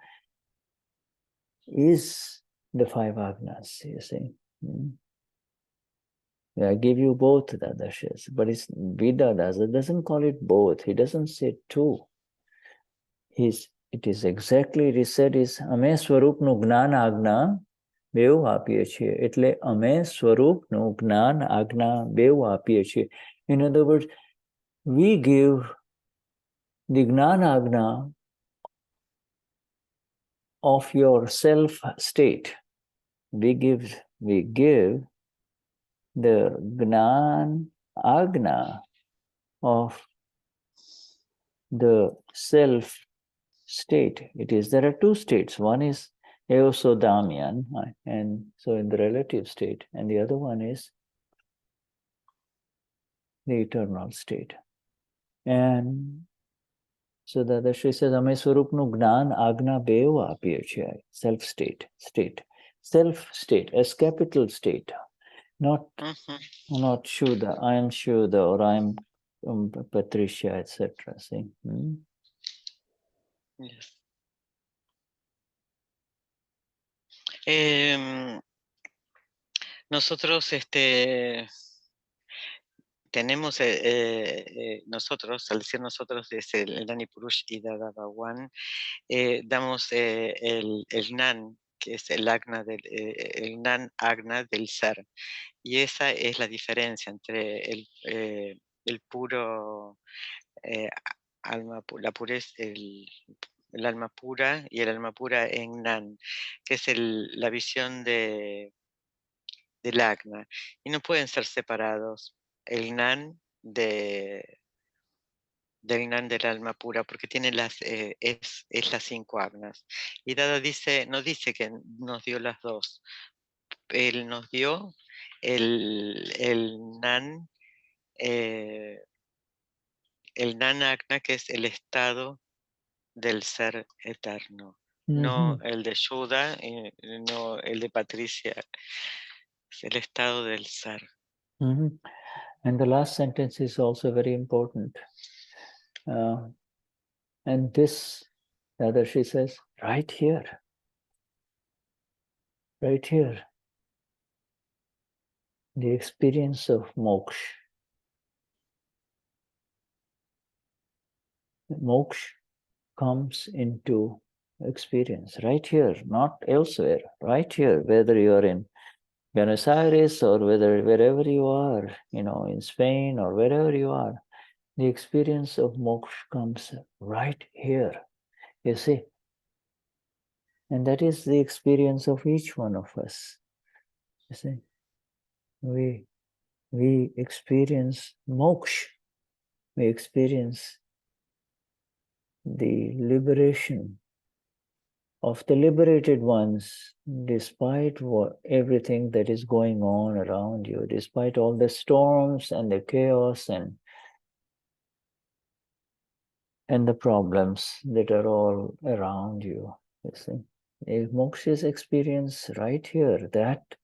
is the 5 Agnas, you see. I give you both Dadashis, but Vida doesn't call it both. He doesn't say 2. It is exactly, it said is Ame Swarupnu Gnan Agna Bev આપીએ છીએ. એટલે અમે સ્વરૂપનું જ્ઞાન આજ્ઞા બેવ આપીએ છીએ. In other words, we give the Gnan Agna of your self state. We give the Gnan Agna of the self state. There are 2 states. One is Eoso Damien, and so in the relative state, and the other one is the eternal state. And so the Shri says, Ame Swarupnu Gnan Agna Bev apye chhe. Self state. Self state, as capital state. Not Shuddha, I am Shuddha, or I am Patricia, etc. See? Yes. Nosotros tenemos nosotros, al decir nosotros, desde el Gnani Purush y Dadashri, damos el Gnan, que es el Agna el Gnan Agna del ser. Y esa es la diferencia entre el puro alma, la pureza, el alma pura y el alma pura en Gnan, que es la visión del Agna. Y no pueden ser separados el Gnan del Gnan del alma pura, porque tiene es las 5 Agnas. Y Dada no dice que nos dio las dos. Él nos dio el Gnan, el Gnan Agna, que es el estado del ser eterno. No el de Shuddha, no el de Patricia. Es el estado del ser. And the last sentence is also very important. And this, Dadashri says, right here. Right here. The experience of moksha. Moksha comes into experience right here, not elsewhere, right here, whether you are in Buenos Aires or wherever you are, in Spain or wherever you are, the experience of moksha comes right here, you see. And that is the experience of each one of us, you see. We experience moksha, we experience the liberation of the liberated ones, despite everything that is going on around you, despite all the storms and the chaos and the problems that are all around you. You see, moksha's experience right here, that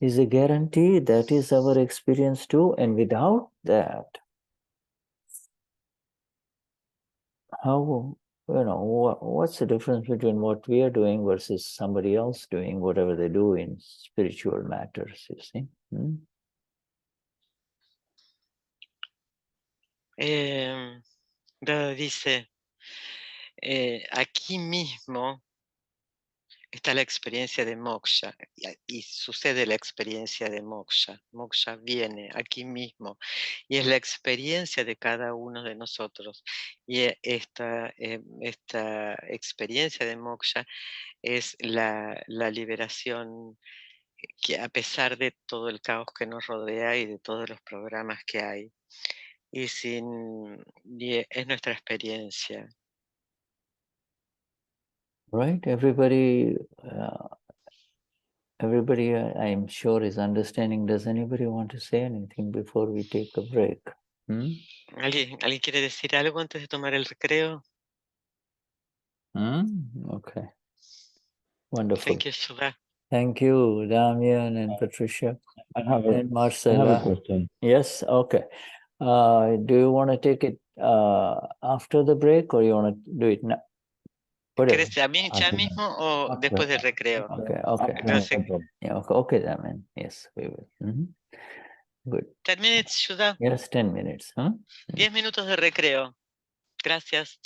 is a guarantee, that is our experience too, and without that, how, what's the difference between what we are doing versus somebody else doing whatever they do in spiritual matters, you see? Dada dice, aquí mismo está la experiencia de moksha y sucede la experiencia de moksha. Moksha viene aquí mismo y es la experiencia de cada uno de nosotros. Y esta experiencia de moksha es la liberación que, a pesar de todo el caos que nos rodea y de todos los programas que hay, y es nuestra experiencia. Right? Everybody, I'm sure, is understanding. Does anybody want to say anything before we take a break? ¿Alguien quiere decir algo antes de tomar el recreo? Okay. Wonderful. Thank you, Shuddha. Thank you, Damien and Patricia and Marcella. I have a question. Yes, okay. Do you want to take it after the break, or you want to do it now? Whatever. ¿Quieres ya mismo o después del recreo? Okay. Entonces, Yeah, okay, Damien. Yes, we will. Good. 10 minutes, Shuddha. Yes, 10 minutes. 10 minutos de recreo. Gracias.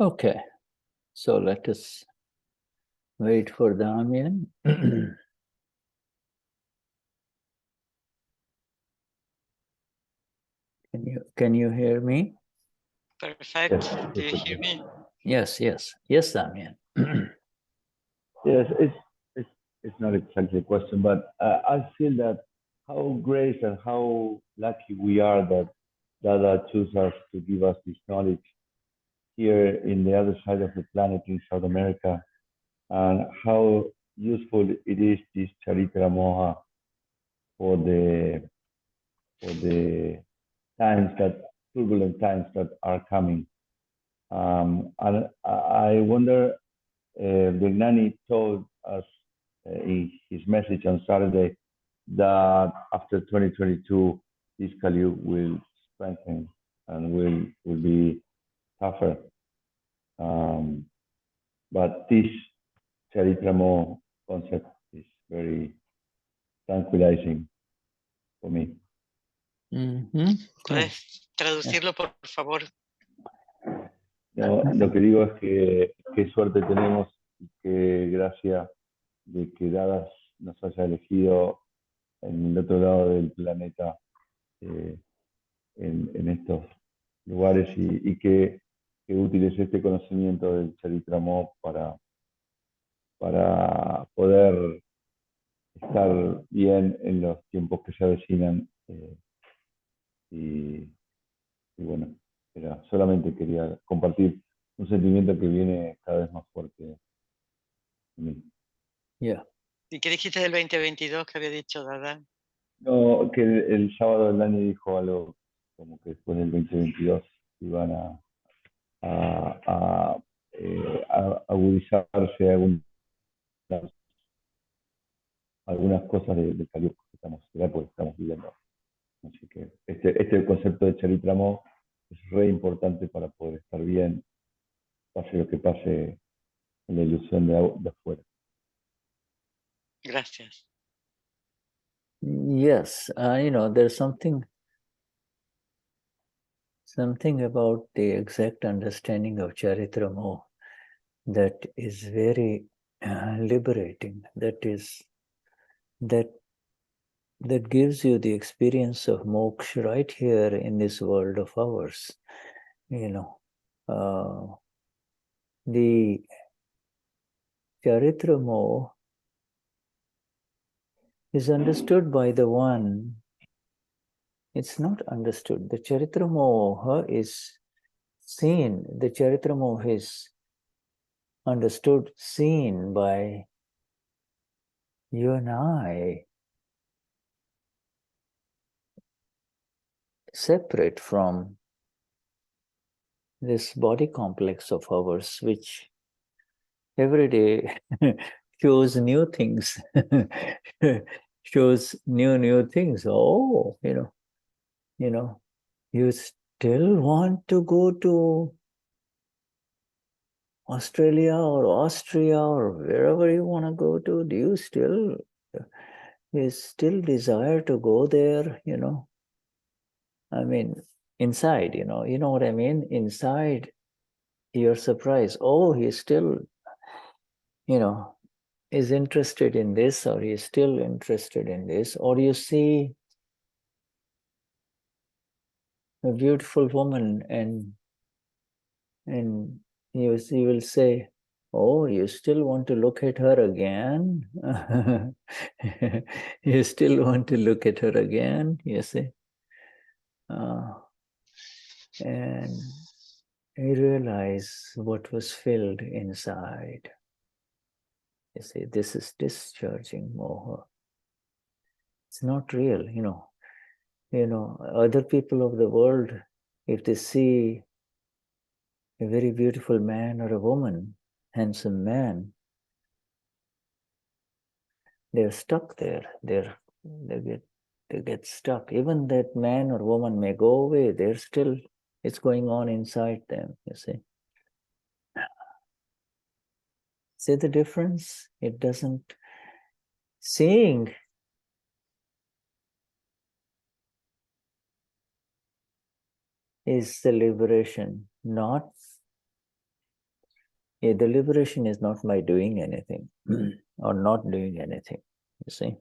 Okay, so let us wait for Damien. Can you hear me? Perfect. Yes, Do you hear me? Yes, Damien. yes. It's not exactly a question, but I feel that how great and how lucky we are that Dada chose us to give us this knowledge here in the other side of the planet in South America, and how useful it is this Charitra Moha for the times that turbulent times that are coming. And I wonder, the Gnani told us in his message on Saturday that after 2022, this Kali will strengthen and will be tougher. But this Charitramo concept is very tranquilizing for me. ¿Puedes traducirlo, por favor? No, lo que digo es que qué suerte tenemos y qué gracia de que Dadas nos haya elegido en el otro lado del planeta, en estos lugares, y que útil es este conocimiento del Charitramo para poder estar bien en los tiempos que se avecinan. Y bueno, solamente quería compartir un sentimiento que viene cada vez más fuerte en mí. Yeah. ¿Y qué dijiste del 2022 que había dicho Dada? No, que el sábado del año dijo algo como que después del 2022 iban a agudizarse algunas cosas de Kali Yuga de la época que estamos viviendo. Así que este concepto de Charitramo es re importante para poder estar bien, pase lo que pase en la ilusión de afuera. Gracias. Yes, there's something about the exact understanding of Charitramo that is very liberating. That gives you the experience of moksha right here in this world of ours. The Charitramo is understood by the one. It's not understood. The Charitramoha is seen. The Charitramoha is understood, seen by you and I, separate from this body complex of ours, which every day shows new things, shows new things. Oh, you still want to go to Australia or Austria or wherever you want to go to? Do you still desire to go there? I mean, inside, you know what I mean? Inside, you're surprised. Oh, he's still, is interested in this, or he's still interested in this. Or you see a beautiful woman and you will say, oh, you still want to look at her again? You still want to look at her again, you see? And you realize what was filled inside. You see, this is discharging moha. It's not real, other people of the world, if they see a very beautiful man or a woman, handsome man, they're stuck there. They get stuck. Even that man or woman may go away, it's going on inside them, you see. See the difference? It doesn't. Seeing is the liberation, not The liberation is not by doing anything or not doing anything, you see.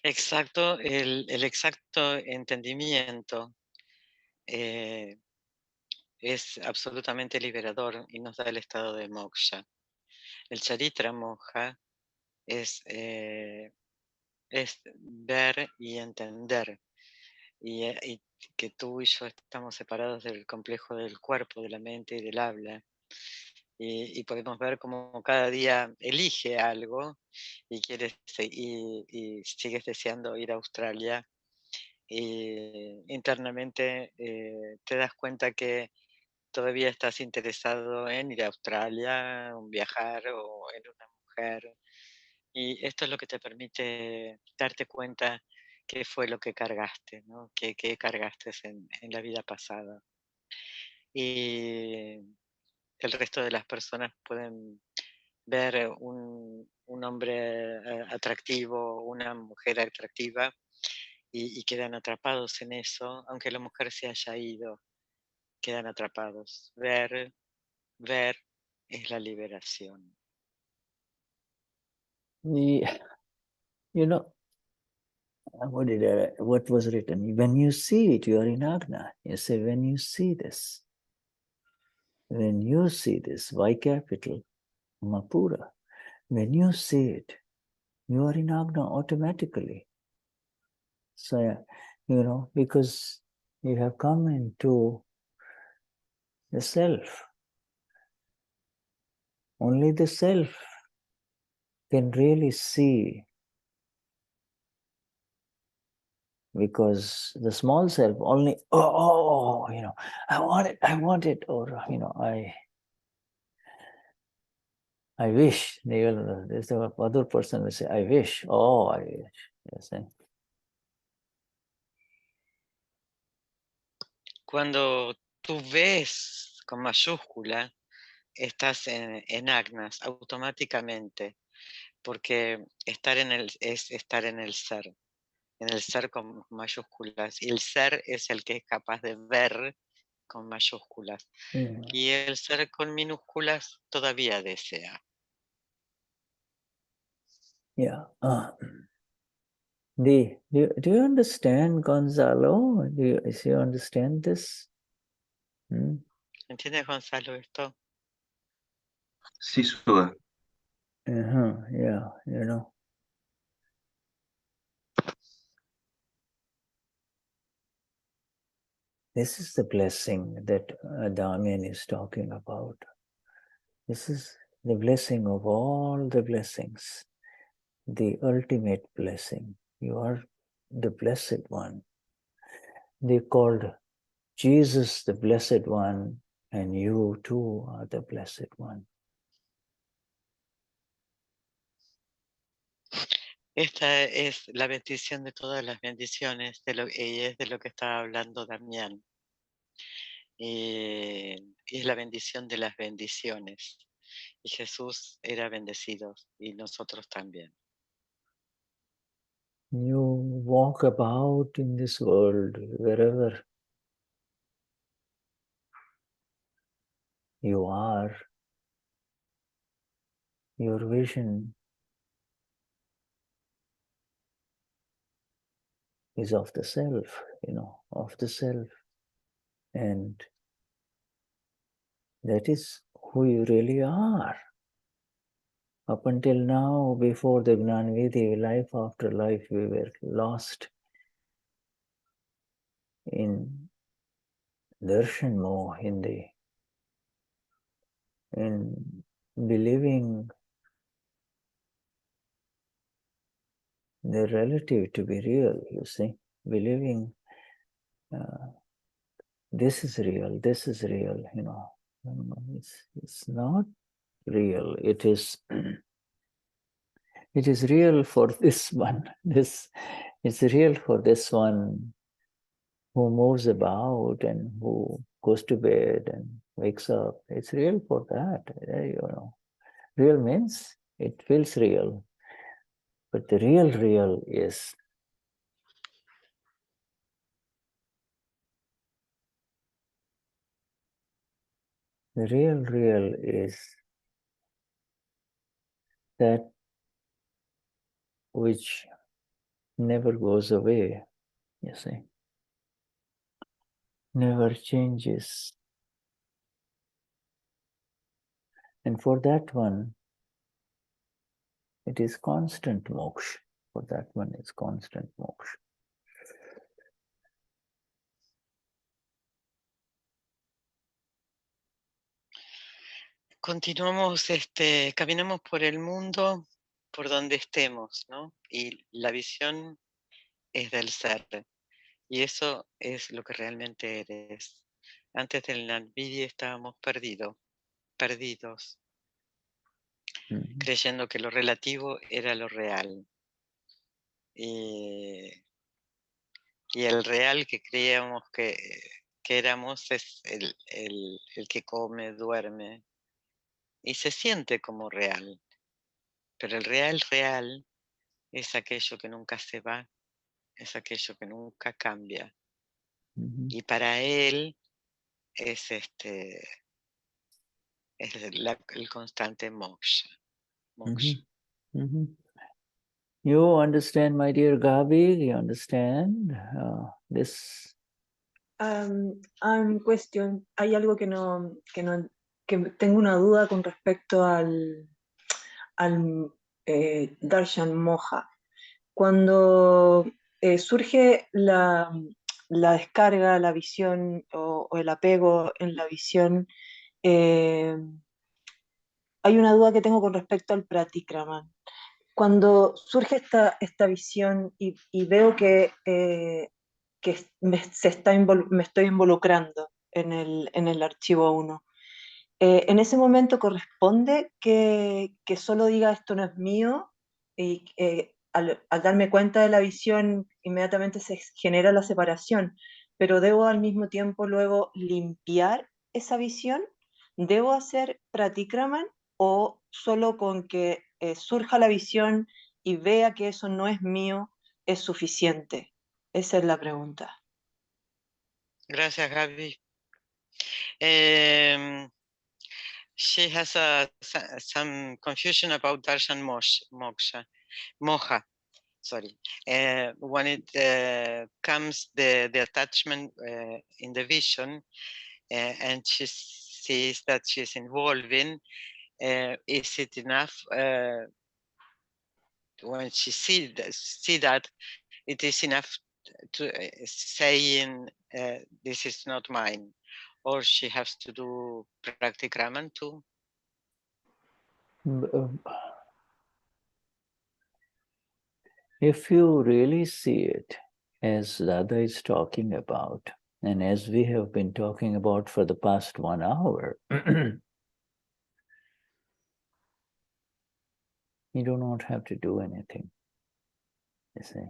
Exacto, el exacto entendimiento es absolutamente liberador y nos da el estado de moksha. El charitra moja es ver y entender, y que tú y yo estamos separados del complejo del cuerpo, de la mente y del habla. Y podemos ver cómo cada día elige algo y sigues deseando ir a Australia. Y internamente te das cuenta que todavía estás interesado en ir a Australia, en viajar o en una mujer. Y esto es lo que te permite darte cuenta qué fue lo que cargaste, ¿no? Qué cargaste en la vida pasada. Y el resto de las personas pueden ver un hombre atractivo, una mujer atractiva, y quedan atrapados en eso, aunque la mujer se haya ido, quedan atrapados. Ver es la liberación. You know, what was written? When you see it, you are in Agna. You say, when you see this, Y capital, Mapura, when you see it, you are in Agna automatically. So, because you have come into the self. Only the self can really see, because the small self only, I want it, or, I wish. There's the other person will say, I wish, I wish. Yes. Cuando tú ves con mayúscula, estás en Agnas automáticamente, porque estar es estar en el ser con mayúsculas, y el ser es el que es capaz de ver con mayúsculas, y el ser con minúsculas todavía desea. Yeah. Do you understand, Gonzalo? Do you understand this? ¿Entiendes, Gonzalo, esto? Sí, Sudha. Yeah, This is the blessing that Damien is talking about. This is the blessing of all the blessings, the ultimate blessing. You are the Blessed One. They called Jesus the Blessed One, and you too are the Blessed One. Esta es la bendición de todas las bendiciones, y es de lo que estaba hablando Damien. Y es la bendición de las bendiciones. Y Jesús era bendecido, y nosotros también. You walk about in this world, wherever you are, your vision is of the self, of the self. And that is who you really are. Up until now, before the Gnan Vidhi, life after life, we were lost in darshan moha, in believing the relative to be real, you see, believing this is real, It's not real. It is real for this one. It's real for this one who moves about and who goes to bed and wakes up. It's real for that. Real means it feels real. But the real is The real is that which never goes away, you see, never changes. And for that one, it is constant moksha. For that one, it's constant moksha. Continuamos, caminamos por el mundo, por donde estemos, ¿no? Y la visión es del ser. Y eso es lo que realmente eres. Antes de la envidia estábamos perdidos, creyendo que lo relativo era lo real. Y el real que creíamos que éramos es el que come, duerme y se siente como real. Pero el real es aquello que nunca se va, es aquello que nunca cambia. Y para él es el constante moksha. You understand, my dear Gabi? You understand this? Question. Hay algo que tengo una duda con respecto al Darshan Moha. Cuando surge la descarga, la visión o el apego en la visión, hay una duda que tengo con respecto al pratikraman. Cuando surge esta visión y veo que me estoy involucrando en el archivo 1, en ese momento corresponde que solo diga esto no es mío y al darme cuenta de la visión inmediatamente se genera la separación, pero debo al mismo tiempo luego limpiar esa visión. ¿Debo hacer pratikraman o solo con que surja la visión y vea que eso no es mío es suficiente? Esa es la pregunta. Gracias, Gaby. She has some confusion about darshan moksha, moha. Sorry. When it comes the attachment in the vision, and she sees that she's involving, is it enough when she see that it is enough to saying this is not mine, or she has to do practikraman too? If you really see it as Dada is talking about, and as we have been talking about for the past 1 hour, you do not have to do anything, you see.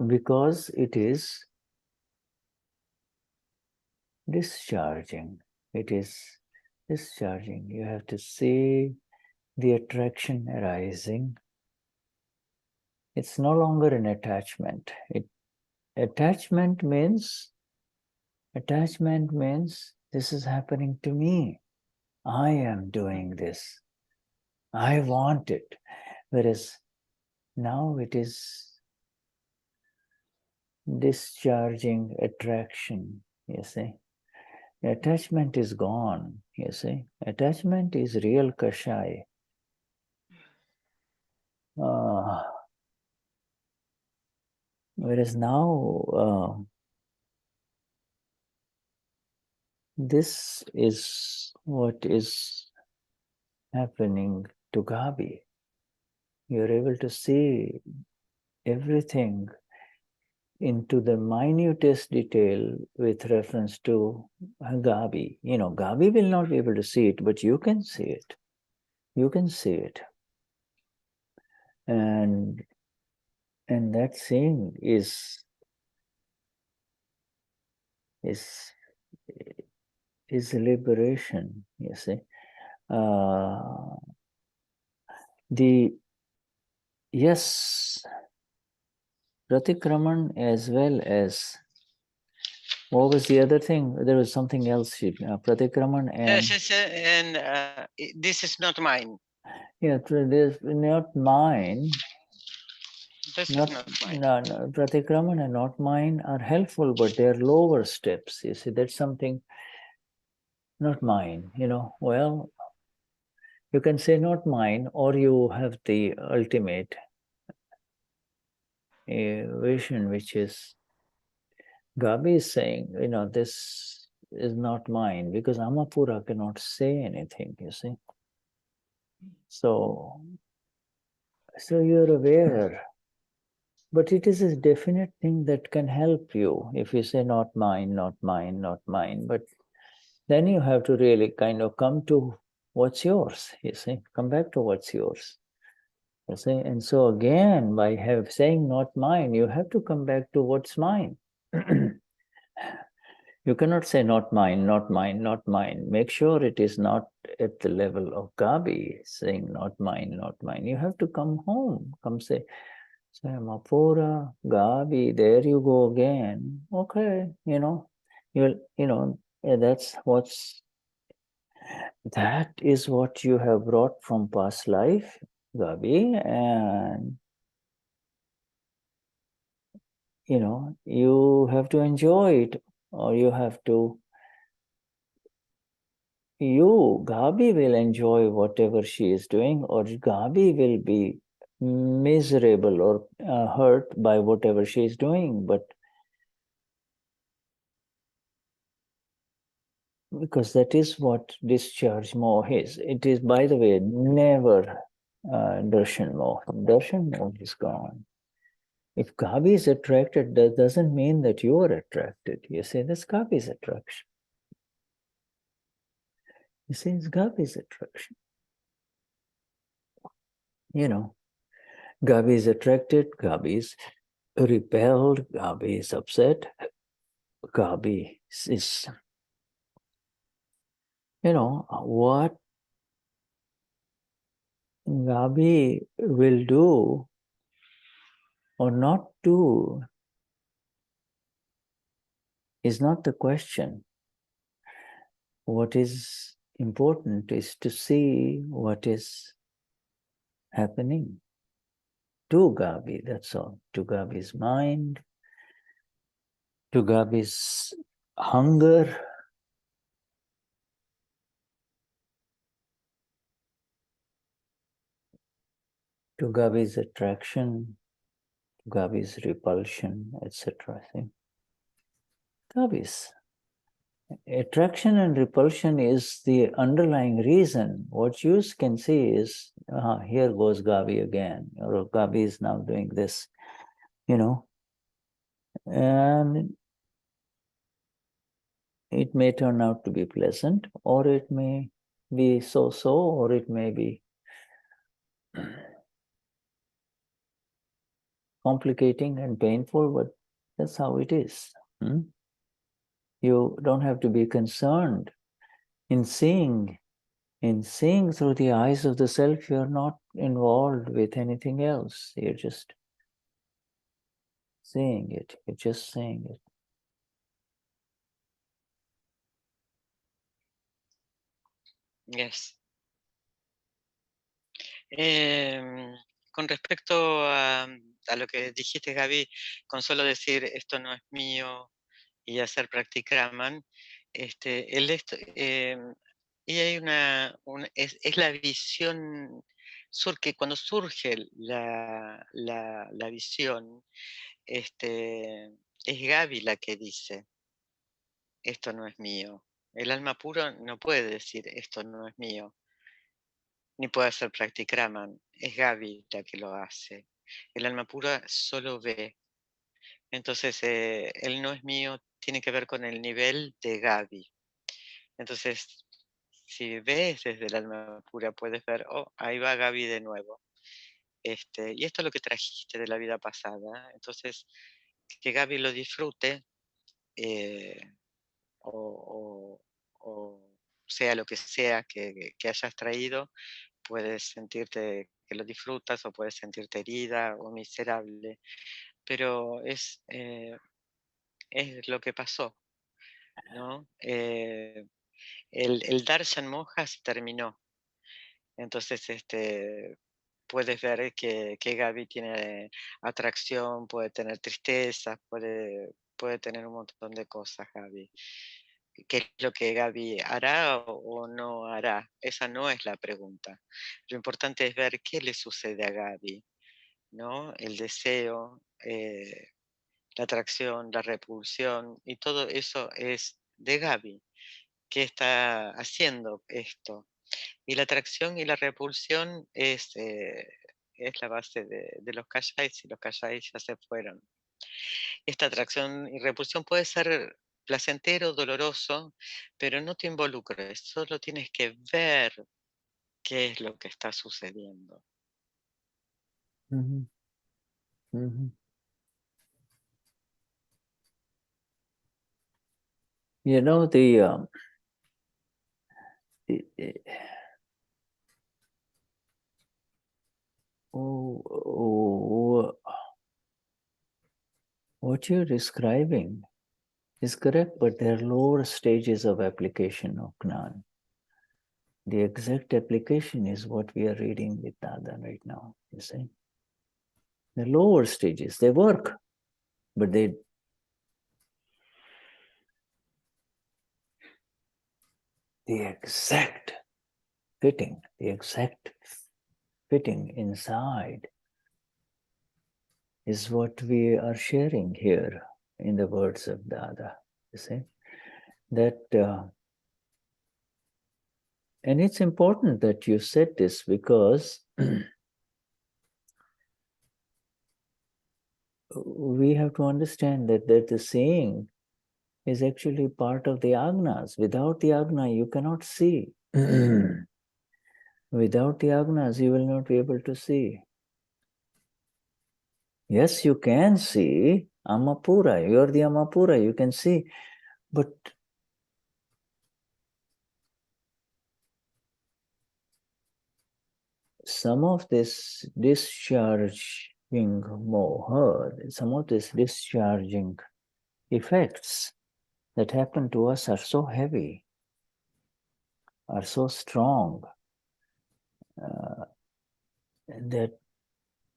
Because it is discharging. It is discharging. You have to see the attraction arising. It's no longer an attachment. Attachment means this is happening to me. I am doing this. I want it. Whereas now it is discharging attraction, you see. Attachment is gone, you see. Attachment is real kashai. Whereas now, this is what is happening to Gabi. You're able to see everything into the minutest detail with reference to Gabi. You know, Gabi will not be able to see it, but you can see it. You can see it. And that seeing is liberation, you see. Yes, pratikraman as well as What was the other thing? There was something else. Pratikraman and... Yes, and this is not mine. Yeah, this not mine. This Not, is not mine. no, Pratikraman and not mine are helpful, but they're lower steps. You see, that's something not mine. Well, you can say not mine, or you have the ultimate vision, which is Gabi is saying, this is not mine, because Amapura cannot say anything, you see. So you're aware, but it is a definite thing that can help you if you say not mine, not mine, not mine. But then you have to really kind of come to what's yours, you see, come back to what's yours. You see, and so again, by saying not mine, you have to come back to what's mine. You cannot say not mine, not mine, not mine. Make sure it is not at the level of Gabi saying not mine, not mine. You have to come home, come say Mapura, Gabi, there you go again. Okay, that is what you have brought from past life, Gabi, and you have to enjoy it, or Gabi will enjoy whatever she is doing, or Gabi will be miserable or hurt by whatever she is doing. But because that is what discharge Moha is. It is, by the way, never darshan Moha. Darshan Moha is gone. If Gabi is attracted, that doesn't mean that you are attracted. You see, that's Gabi's attraction. You see, it's Gabi's attraction. Gabi is attracted, Gabi is repelled, Gabi is upset, Gabi is, what Gabi will do or not do is not the question. What is important is to see what is happening to Gabi, that's all. To Gabi's mind, to Gabi's hunger, to Gabi's attraction, to Gabi's repulsion, etc. Gabi's attraction and repulsion is the underlying reason. What you can see is, here goes Gabi again, or Gabi is now doing this, and it may turn out to be pleasant, or it may be so-so, or it may be complicating and painful, but that's how it is. You don't have to be concerned in seeing through the eyes of the self. You're not involved with anything else. You're just seeing it. You're just seeing it. Yes. Con respecto a lo que dijiste, Gaby, con solo decir esto no es mío y hacer practikraman, y hay es la visión, que cuando surge la visión, es Gaby la que dice, esto no es mío. El alma puro no puede decir, esto no es mío, ni puede hacer practikraman, es Gaby la que lo hace. El alma pura solo ve. Entonces, el no es mío tiene que ver con el nivel de Gaby. Entonces, si ves desde el alma pura, puedes ver, oh, ahí va Gaby de nuevo. Y esto es lo que trajiste de la vida pasada. Entonces, que Gaby lo disfrute, o sea lo que sea que hayas traído, puedes sentirte que lo disfrutas o puedes sentirte herida o miserable, pero es lo que pasó. ¿no? El darshan moha se terminó. Entonces, puedes ver que Gaby tiene atracción, puede tener tristeza, puede tener un montón de cosas, Gaby. ¿Qué es lo que Gaby hará o no hará? Esa no es la pregunta. Lo importante es ver qué le sucede a Gaby, ¿no? El deseo, la atracción, la repulsión, y todo eso es de Gaby. ¿Qué está haciendo esto? Y la atracción y la repulsión es la base de los kashais, y los kashais ya se fueron. Esta atracción y repulsión puede ser placentero, doloroso, pero no te involucres, solo tienes que ver qué es lo que está sucediendo. Mm-hmm. Mm-hmm. You know, what you're describing is correct, but there are lower stages of application of Gnan. The exact application is what we are reading with Dada right now, you see. The lower stages, they work, but the exact fitting inside is what we are sharing here in the words of Dada, you see. That, and it's important that you said this because we have to understand that the saying is actually part of the Agnas. Without the Agna, you cannot see. Without the Agnas, you will not be able to see. Yes, you can see Amapura. You are the Amapura, you can see. But some of this discharging moha, some of this discharging effects that happen to us are so heavy, are so strong,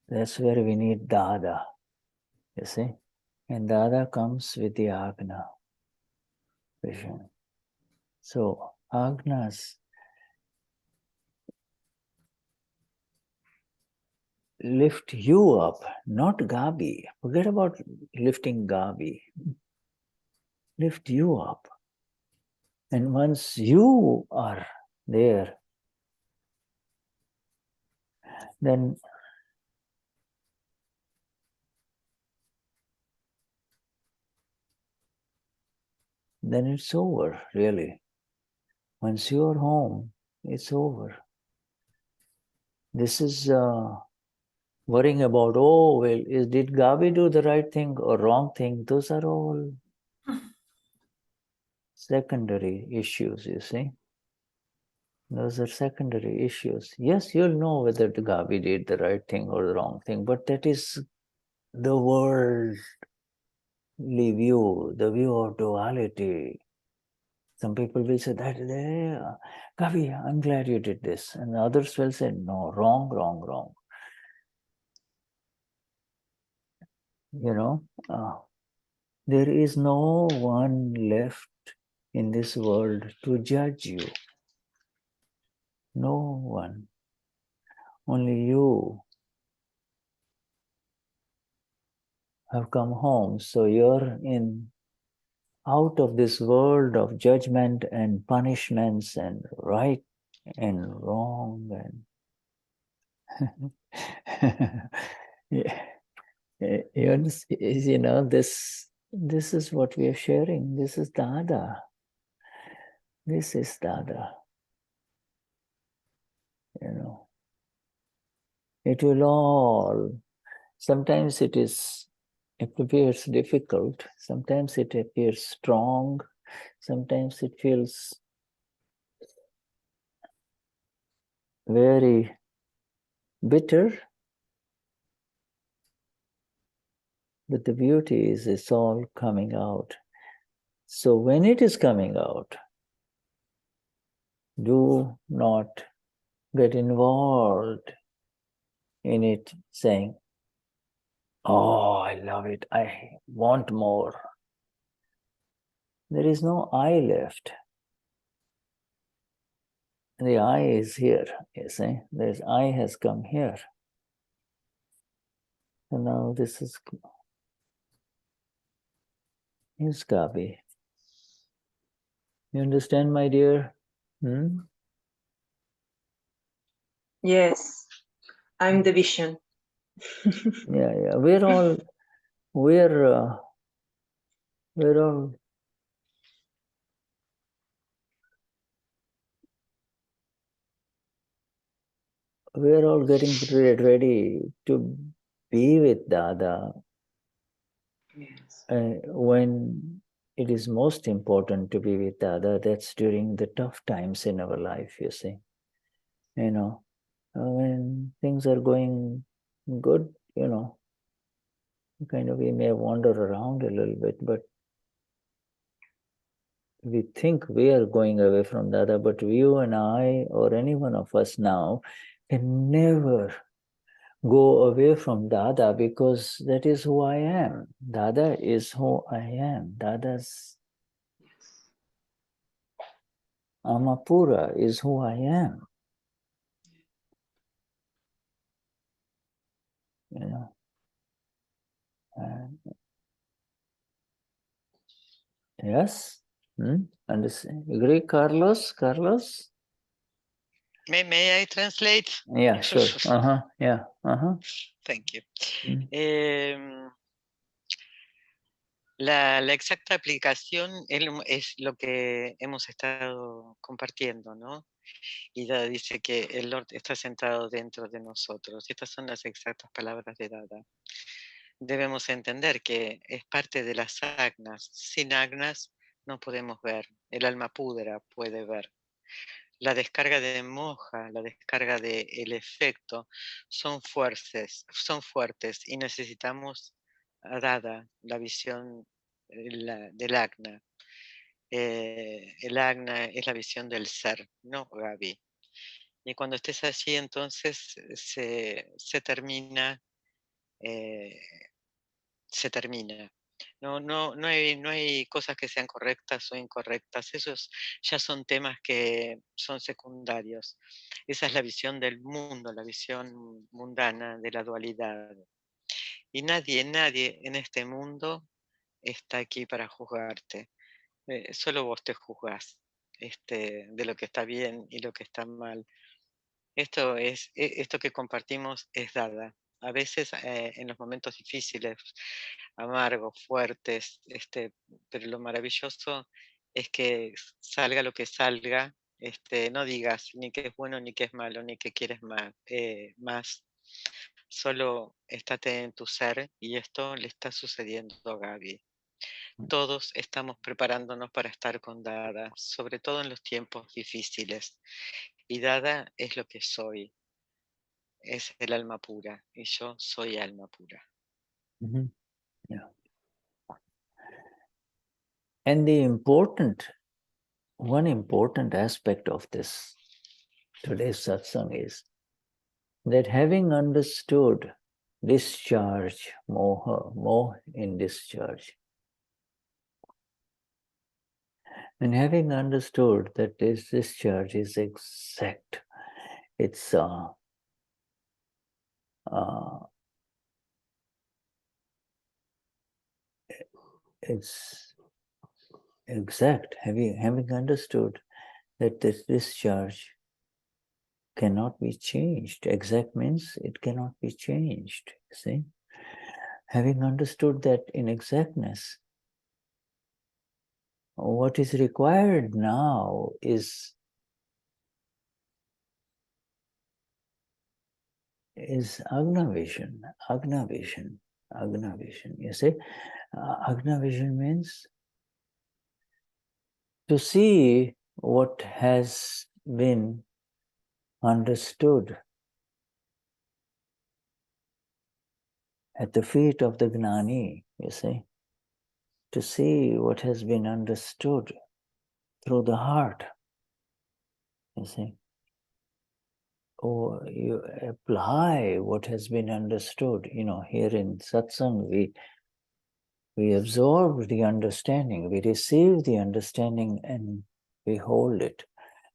that's where we need Dada, you see. And Dada comes with the Agna vision. So Agnas lift you up, not Gabi. Forget about lifting Gabi. Lift you up. And once you are there, then it's over, really. Once you are home, it's over. This is worrying about, oh, well, did Gabi do the right thing or wrong thing? Those are all secondary issues, you see. Those are secondary issues. Yes, you'll know whether the Gabi did the right thing or the wrong thing, but that is the worldly view, the view of duality. Some people will say that, Gabi, I'm glad you did this. And others will say, no, wrong, wrong, wrong. You know, there is no one left in this world to judge you. No one. Only you have come home. So you're out of this world of judgment and punishments and right and wrong and yeah. You know, this is what we are sharing. This is Dada. This is Dada. You know, it will all, sometimes it appears difficult, sometimes it appears strong, sometimes it feels very bitter, but the beauty is it's all coming out. So when it is coming out, do not get involved in it saying, oh, I love it, I want more. There is no I left. The I is here, you see. There's I has come here. And now this is Gabi. You understand, my dear? Yes, I'm the vision. Yeah. We're all getting ready to be with Dada. Yes. When it is most important to be with Dada, that's during the tough times in our life, you see. You know, when things are going good, you know, kind of we may wander around a little bit, but we think we are going away from Dada, but you and I or any one of us now can never go away from Dada, because that is who I am. Dada is who I am. Dada's Amapura is who I am. You know. Yes? Understand? Agree, Carlos? Carlos? May I translate? Yeah, sure. Yeah. Thank you. La exacta aplicación es lo que hemos estado compartiendo, ¿no? Y Dada dice que el Lord está sentado dentro de nosotros. Estas son las exactas palabras de Dada. Debemos entender que es parte de las agnas. Sin agnas no podemos ver. El alma pudra puede ver. La descarga de Moha, la descarga del efecto, son fuertes y necesitamos a Dada, la visión del Agna. El Agna es la visión del ser, no Gaby. Y cuando estés allí, entonces se termina. No hay cosas que sean correctas o incorrectas. Esos ya son temas que son secundarios. Esa es la visión del mundo, la visión mundana de la dualidad. Y nadie en este mundo está aquí para juzgarte. Solo vos te juzgás de lo que está bien y lo que está mal. Esto que compartimos es Dada. A veces en los momentos difíciles, amargos, fuertes, pero lo maravilloso es que salga lo que salga, no digas ni que es bueno, ni que es malo, ni que quieres más. Solo estate en tu ser, y esto le está sucediendo a Gaby. Todos estamos preparándonos para estar con Dada, sobre todo en los tiempos difíciles. Y Dada es lo que soy. Es el alma pura, y yo soy alma pura. Yeah. And one important aspect of this today's satsang is that having understood discharge, moha in discharge, and having understood that this discharge is exact, it's exact, having understood that this discharge cannot be changed. Exact means it cannot be changed, see? Having understood that in exactness, what is required now is Agna vision. You see, Agna vision means to see what has been understood at the feet of the Gnani, you see. to see what has been understood through the heart, you see. Or you apply what has been understood. You know, here in satsang, we absorb the understanding, we receive the understanding, and we hold it.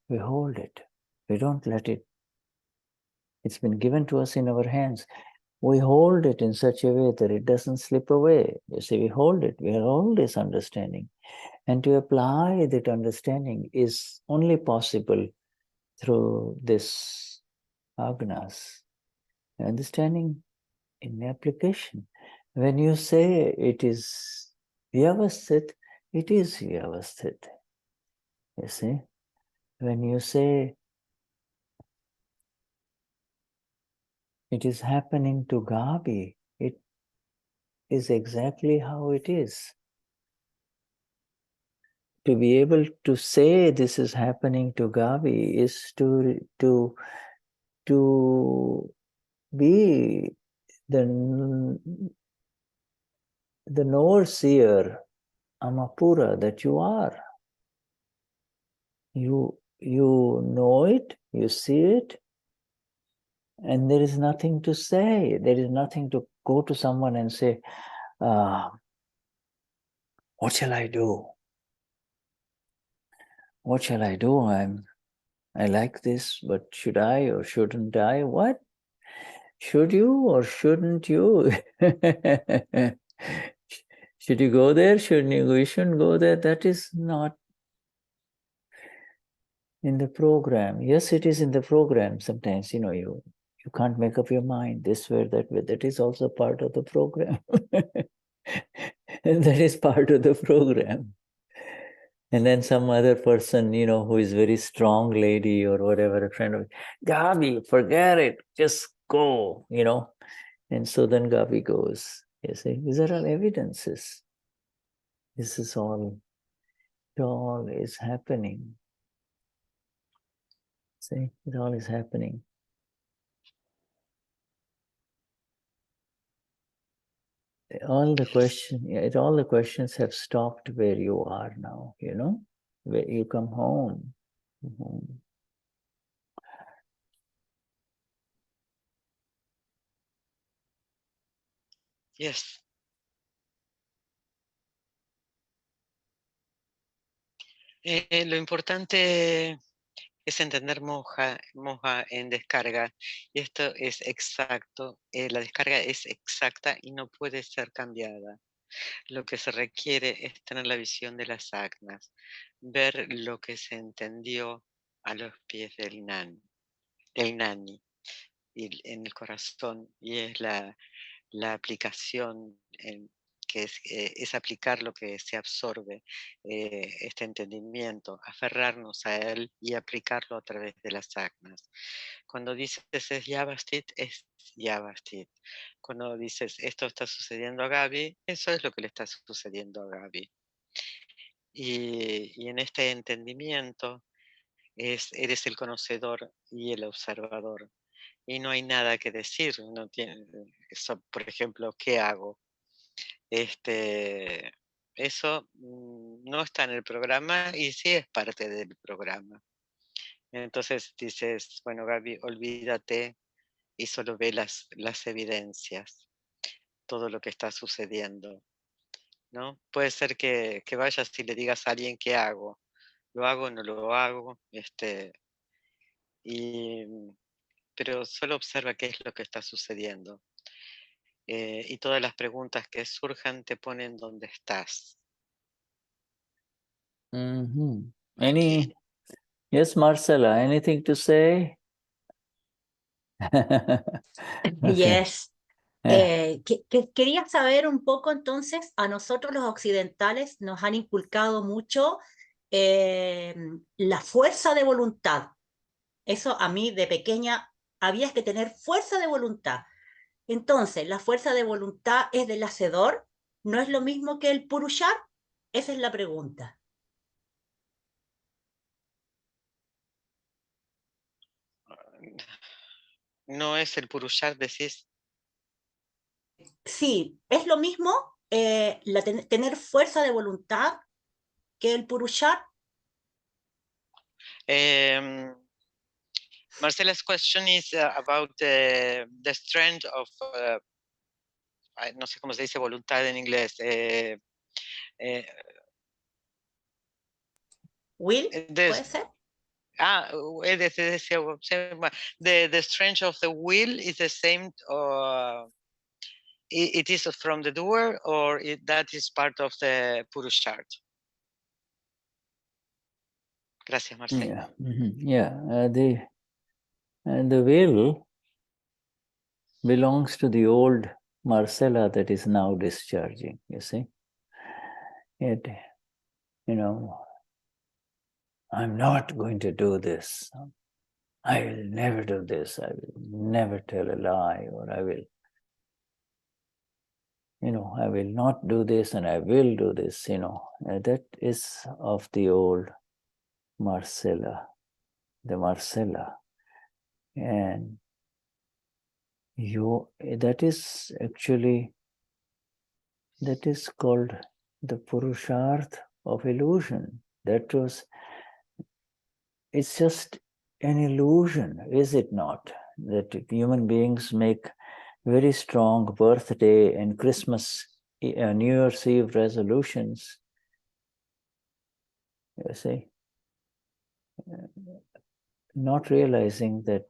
We hold it. We don't let it. It's been given to us in our hands. We hold it in such a way that it doesn't slip away. You see, we hold it. We hold this understanding. And to apply that understanding is only possible through this agnas. Understanding in application. When you say it is vyavasthit, it is vyavasthit. You see? When you say it is happening to Gabi, it is exactly how it is. To be able to say this is happening to Gabi is to be the knower-seer, Amapura, that you are. You know it, you see it, and there is nothing to say. There is nothing to go to someone and say, what shall I do? What shall I do? I like this, but should I or shouldn't I? What? Should you or shouldn't you? Should you go there? Shouldn't you? You shouldn't go there. That is not in the program. Yes, it is in the program. Sometimes, you know, you can't make up your mind this way or that way. That is also part of the program. And that is part of the program. And then some other person, you know, who is very strong lady or whatever, a friend of Gabi, forget it, just go, you know. And so then Gabi goes. You see, these are all evidences. This is all, it all is happening. See, it all is happening. All the questions have stopped where you are now, you know, where you come home. Yes. Lo importante es entender Moha en descarga, y esto es exacto, la descarga es exacta y no puede ser cambiada. Lo que se requiere es tener la visión de las Agnas, ver lo que se entendió a los pies del Gnani, y en el corazón, y es la aplicación, que es aplicar lo que se absorbe, este entendimiento, aferrarnos a él y aplicarlo a través de las Agnas. Cuando dices es Yavastit, es Yavastit. Cuando dices esto está sucediendo a Gaby, eso es lo que le está sucediendo a Gaby. Y en este entendimiento eres el conocedor y el observador. Y no hay nada que decir. No tiene, eso, por ejemplo, ¿qué hago? Eso no está en el programa y sí es parte del programa. Entonces dices, bueno, Gaby, olvídate y solo ve las evidencias, todo lo que está sucediendo, ¿no? Puede ser que vayas y le digas a alguien qué hago. ¿Lo hago o no lo hago? Pero solo observa qué es lo que está sucediendo. Y todas las preguntas que surjan te ponen donde estás. Yes, Marcella, anything to say? Yes. Quería saber un poco entonces, a nosotros los occidentales nos han inculcado mucho la fuerza de voluntad. Eso a mí de pequeña había que tener fuerza de voluntad. Entonces, ¿la fuerza de voluntad es del hacedor? ¿No es lo mismo que el purushar? Esa es la pregunta. ¿No es el purushar, decís? Sí, ¿es lo mismo? tener fuerza de voluntad, que el Purushar. Marcella's question is about the strength of, no sé cómo se dice voluntad en inglés. Will, ¿puede ser? The strength of the will is the same, or it is from the doer, or that is part of the Purusharth? Gracias, Marcela. Yeah, the will belongs to the old Marcella that is now discharging, you see. It, I'm not going to do this. I will never do this. I will never tell a lie, or I will not do this and I will do this, that is of the old Marcella, the Marcella. And that is called the Purusharth of illusion. It's just an illusion, is it not? That human beings make very strong birthday and Christmas, New Year's Eve resolutions. You see, not realizing that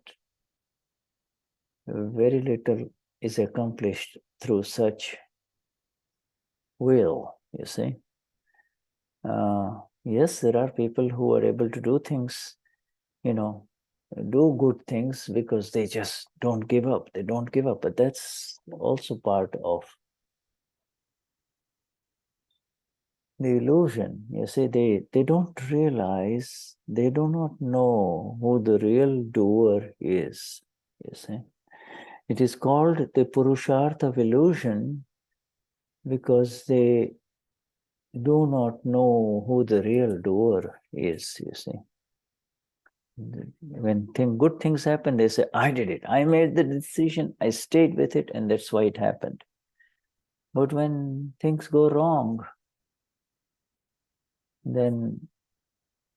very little is accomplished through such will, you see. Yes, there are people who are able to do things, do good things because they just don't give up. They don't give up, but that's also part of the illusion. You see, they don't realize, they do not know who the real doer is, you see. It is called the Purusharth of illusion because they do not know who the real doer is, you see. When good things happen, they say, I did it. I made the decision. I stayed with it, and that's why it happened. But when things go wrong, then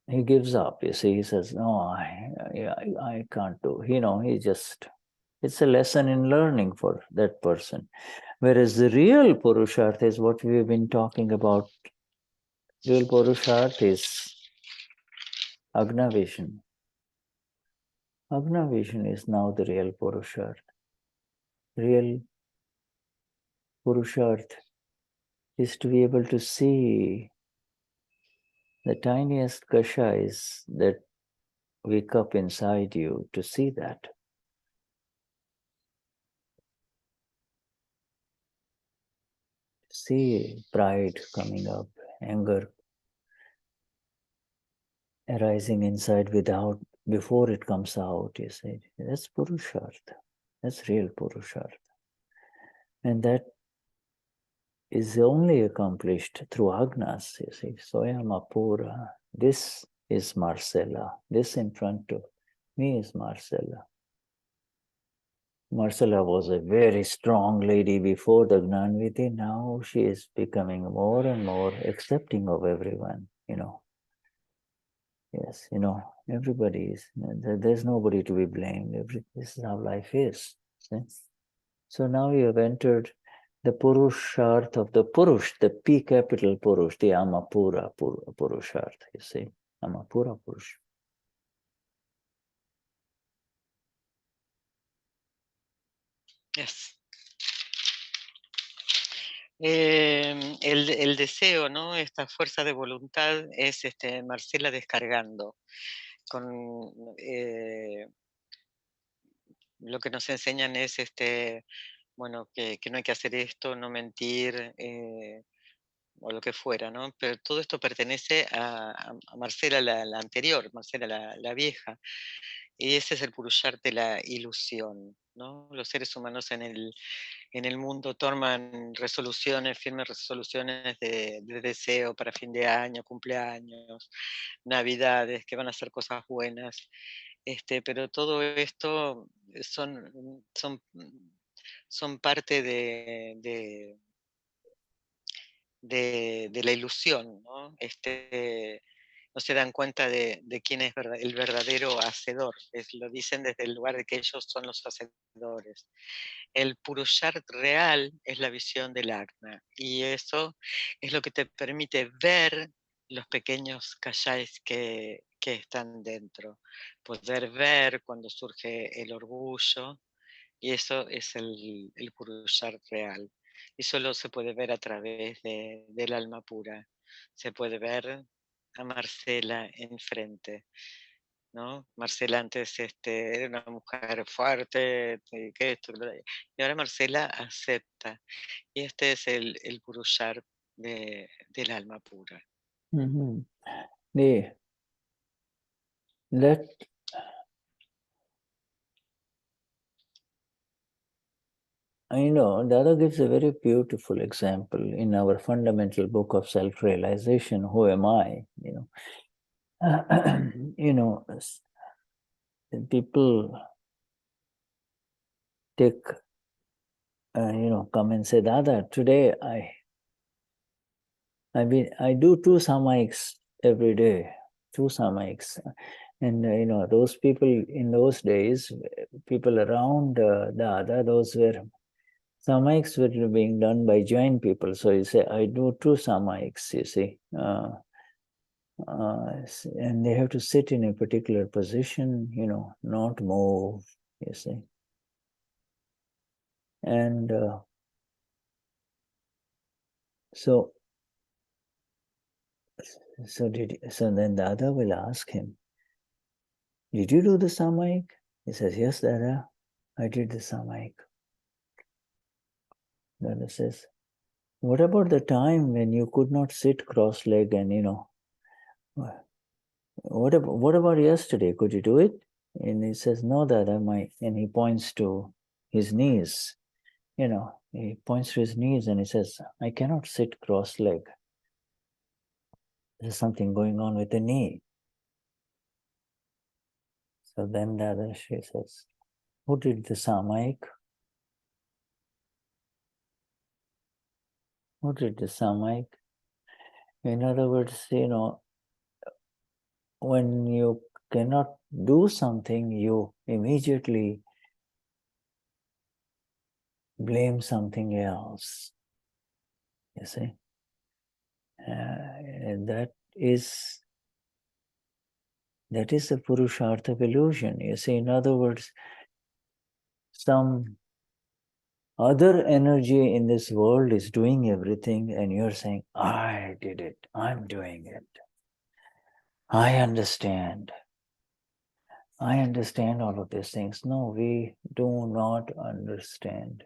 he gives up, you see. He says, no, I can't do. It's a lesson in learning for that person. Whereas the real Purusharth is what we've been talking about. Real Purusharth is Agna vision. Agna vision is now the real Purusharth. Real Purusharth is to be able to see the tiniest kashais that wake up inside you, to see that. See pride coming up, anger arising inside before it comes out, you see. That's Purusharth. That's real Purusharth. And that is only accomplished through Agnas, you see. Soyam Apura. This is Marcella. This in front of me is Marcella. Marcella was a very strong lady before the Gnanviti. Now she is becoming more and more accepting of everyone, Yes, everybody is. There's nobody to be blamed. This is how life is. See? So now you have entered the Purusharth of the Purush, the P capital Purush, the Amapura Purusharth, you see. Amapura Purush. Yes. El deseo, ¿no? Esta fuerza de voluntad es Marcela descargando con lo que nos enseñan es bueno, que no hay que hacer esto, no mentir, o lo que fuera, ¿no? Pero todo esto pertenece a Marcela la anterior, Marcela la vieja, y ese es el Purusharth de la ilusión, ¿no? Los seres humanos en el mundo toman resoluciones, firmes resoluciones de deseo para fin de año, cumpleaños, navidades, que van a hacer cosas buenas, pero todo esto son parte de de la ilusión, ¿no? No se dan cuenta de quién es el verdadero hacedor. Lo dicen desde el lugar de que ellos son los hacedores. El Purushart real es la visión del Agna, y eso es lo que te permite ver los pequeños kashais que están dentro. Poder ver cuando surge el orgullo, y eso es el Purushart real. Y solo se puede ver a través del alma pura. Se puede ver a Marcella enfrente, ¿no? Marcella antes era una mujer fuerte, que esto, y ahora Marcella acepta. Y este es el Purushart del alma pura. I know, Dada gives a very beautiful example in our fundamental book of self-realization, Who Am I? People take, come and say, Dada, today I do 2 samaiks every day, 2 samaiks. And, those people in those days, people around Dada, those were samaiks were being done by Jain people. So you say, I do 2 samaiks, you see. And they have to sit in a particular position, not move, you see. And so then Dada will ask him, did you do the samaik? He says, yes, Dada, I did the samaik. Dada says, what about the time when you could not sit cross-legged and, what about yesterday? Could you do it? And he says, no, Dada, and he points to his knees. He points to his knees and he says, I cannot sit cross-legged. There's something going on with the knee. So then Dadashri says, who did the samaik? Who did the samaik? In other words, when you cannot do something, you immediately blame something else. You see? And that is the Purushartha of illusion. You see, in other words, some other energy in this world is doing everything and you're saying, I did it, I'm doing it. I understand all of these things. No, we do not understand.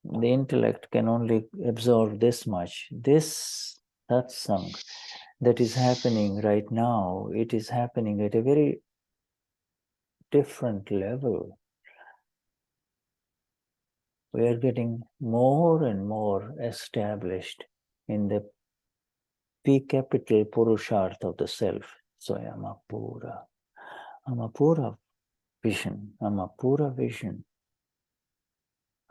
The intellect can only absorb this much. This satsang that is happening right now, it is happening at a very different level. We are getting more and more established in the P capital Purushartha of the self. So I am a Pura. I'm a Pura vision. I'm a Pura vision.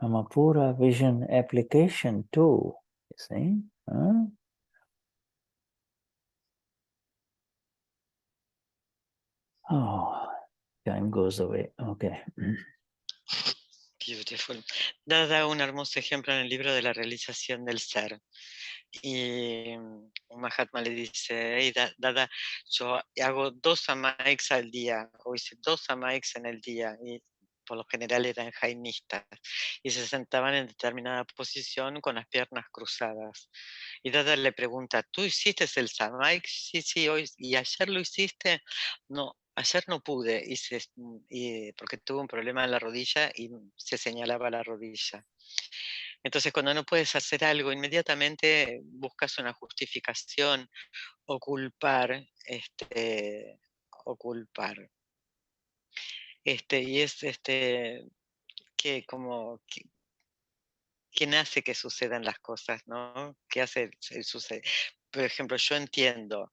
I'm a Pura vision application too. You see? Huh? Oh, time goes away. Okay. Beautiful. Da un hermoso ejemplo en el libro de la realización del ser. Y un Mahatma le dice, hey, Dada, yo hago 2 samaiks al día, o hice 2 samaiks en el día, y por lo general eran jainistas, y se sentaban en determinada posición con las piernas cruzadas. Y Dada le pregunta, ¿tú hiciste el samaik? Sí, hoy. ¿Y ayer lo hiciste? No, ayer no pude, porque tuve un problema en la rodilla y se señalaba la rodilla. Entonces, cuando no puedes hacer algo, inmediatamente buscas una justificación o culpar, o culpar. Y es que como ¿quién hace que sucedan las cosas, no? ¿Qué hace sucede? Por ejemplo, yo entiendo,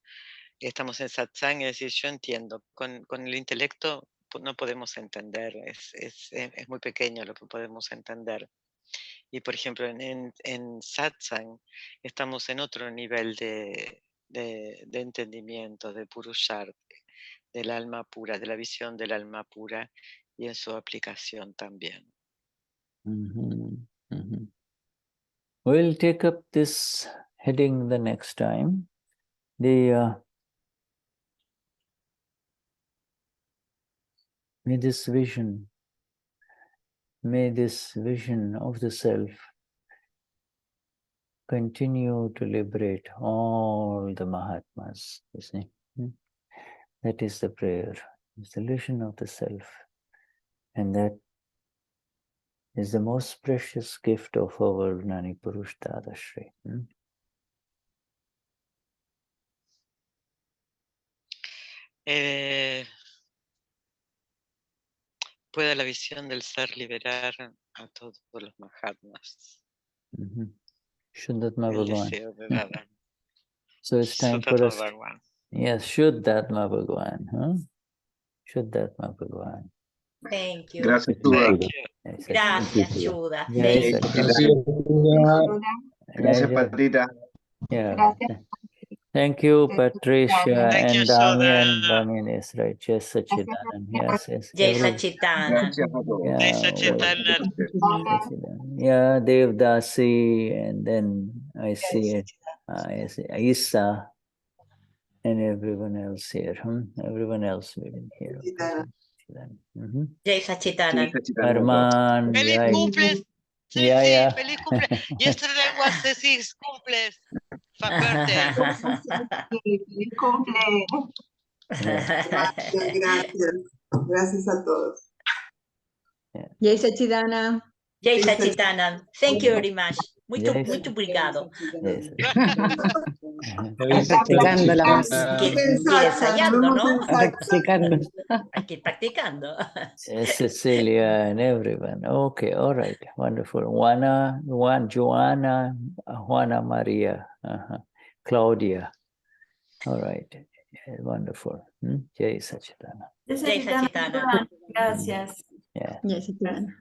estamos en satsang, es decir, yo entiendo, con el intelecto no podemos entender, es muy pequeño lo que podemos entender. Y por ejemplo, en Satsang estamos en otro nivel de entendimiento, de Purushart, del alma pura, de la visión del alma pura y en su aplicación también. We'll take up this heading the next time. May this vision of the self continue to liberate all the Mahatmas, you see. That is the prayer, it's the illusion of the self. And that is the most precious gift of our Gnani Purush Dadashri. Pueda la visión del ser liberar a todos los Mahatmas. Shuddhatma El Bhagwan. deseo de Dada. So it's time for us. Bhagwan. Yes, Shuddhatma Bhagwan. Shuddhatma Bhagwan. Thank you. Gracias, Shuddha. Gracias, Shuddha. Yes, Gracias, Patita. yeah. Thank you, Patricia and Damien. Damien is right. Yes, Sachidanand. Yes, yes. Jai Sachidanand. Gracias a todos. Yeah, Devdasi, and then I see Isa, and everyone else here. Everyone else we didn't hear. Jai Sachidanand. Arman, Feliz right. cumples. Sí, Yeah, sí, yeah. feliz cumple. Yesterday was Ceci's cumples. Birthday. Feliz cumple. Gracias a todos. Jai Sachidanand. Jai Sachidanand. Thank you very much. Muito obrigado. Yes. Practicando la música. Hay que ir ensayando, ¿no? Practicando. Hay que ir practicando. Yes, Cecilia and everyone. Okay, all right, wonderful. Juana Maria, Claudia. All right, wonderful. Jai Sachidanand. Jai Sachidanand. Gracias. Yeah. Jai Sachidanand.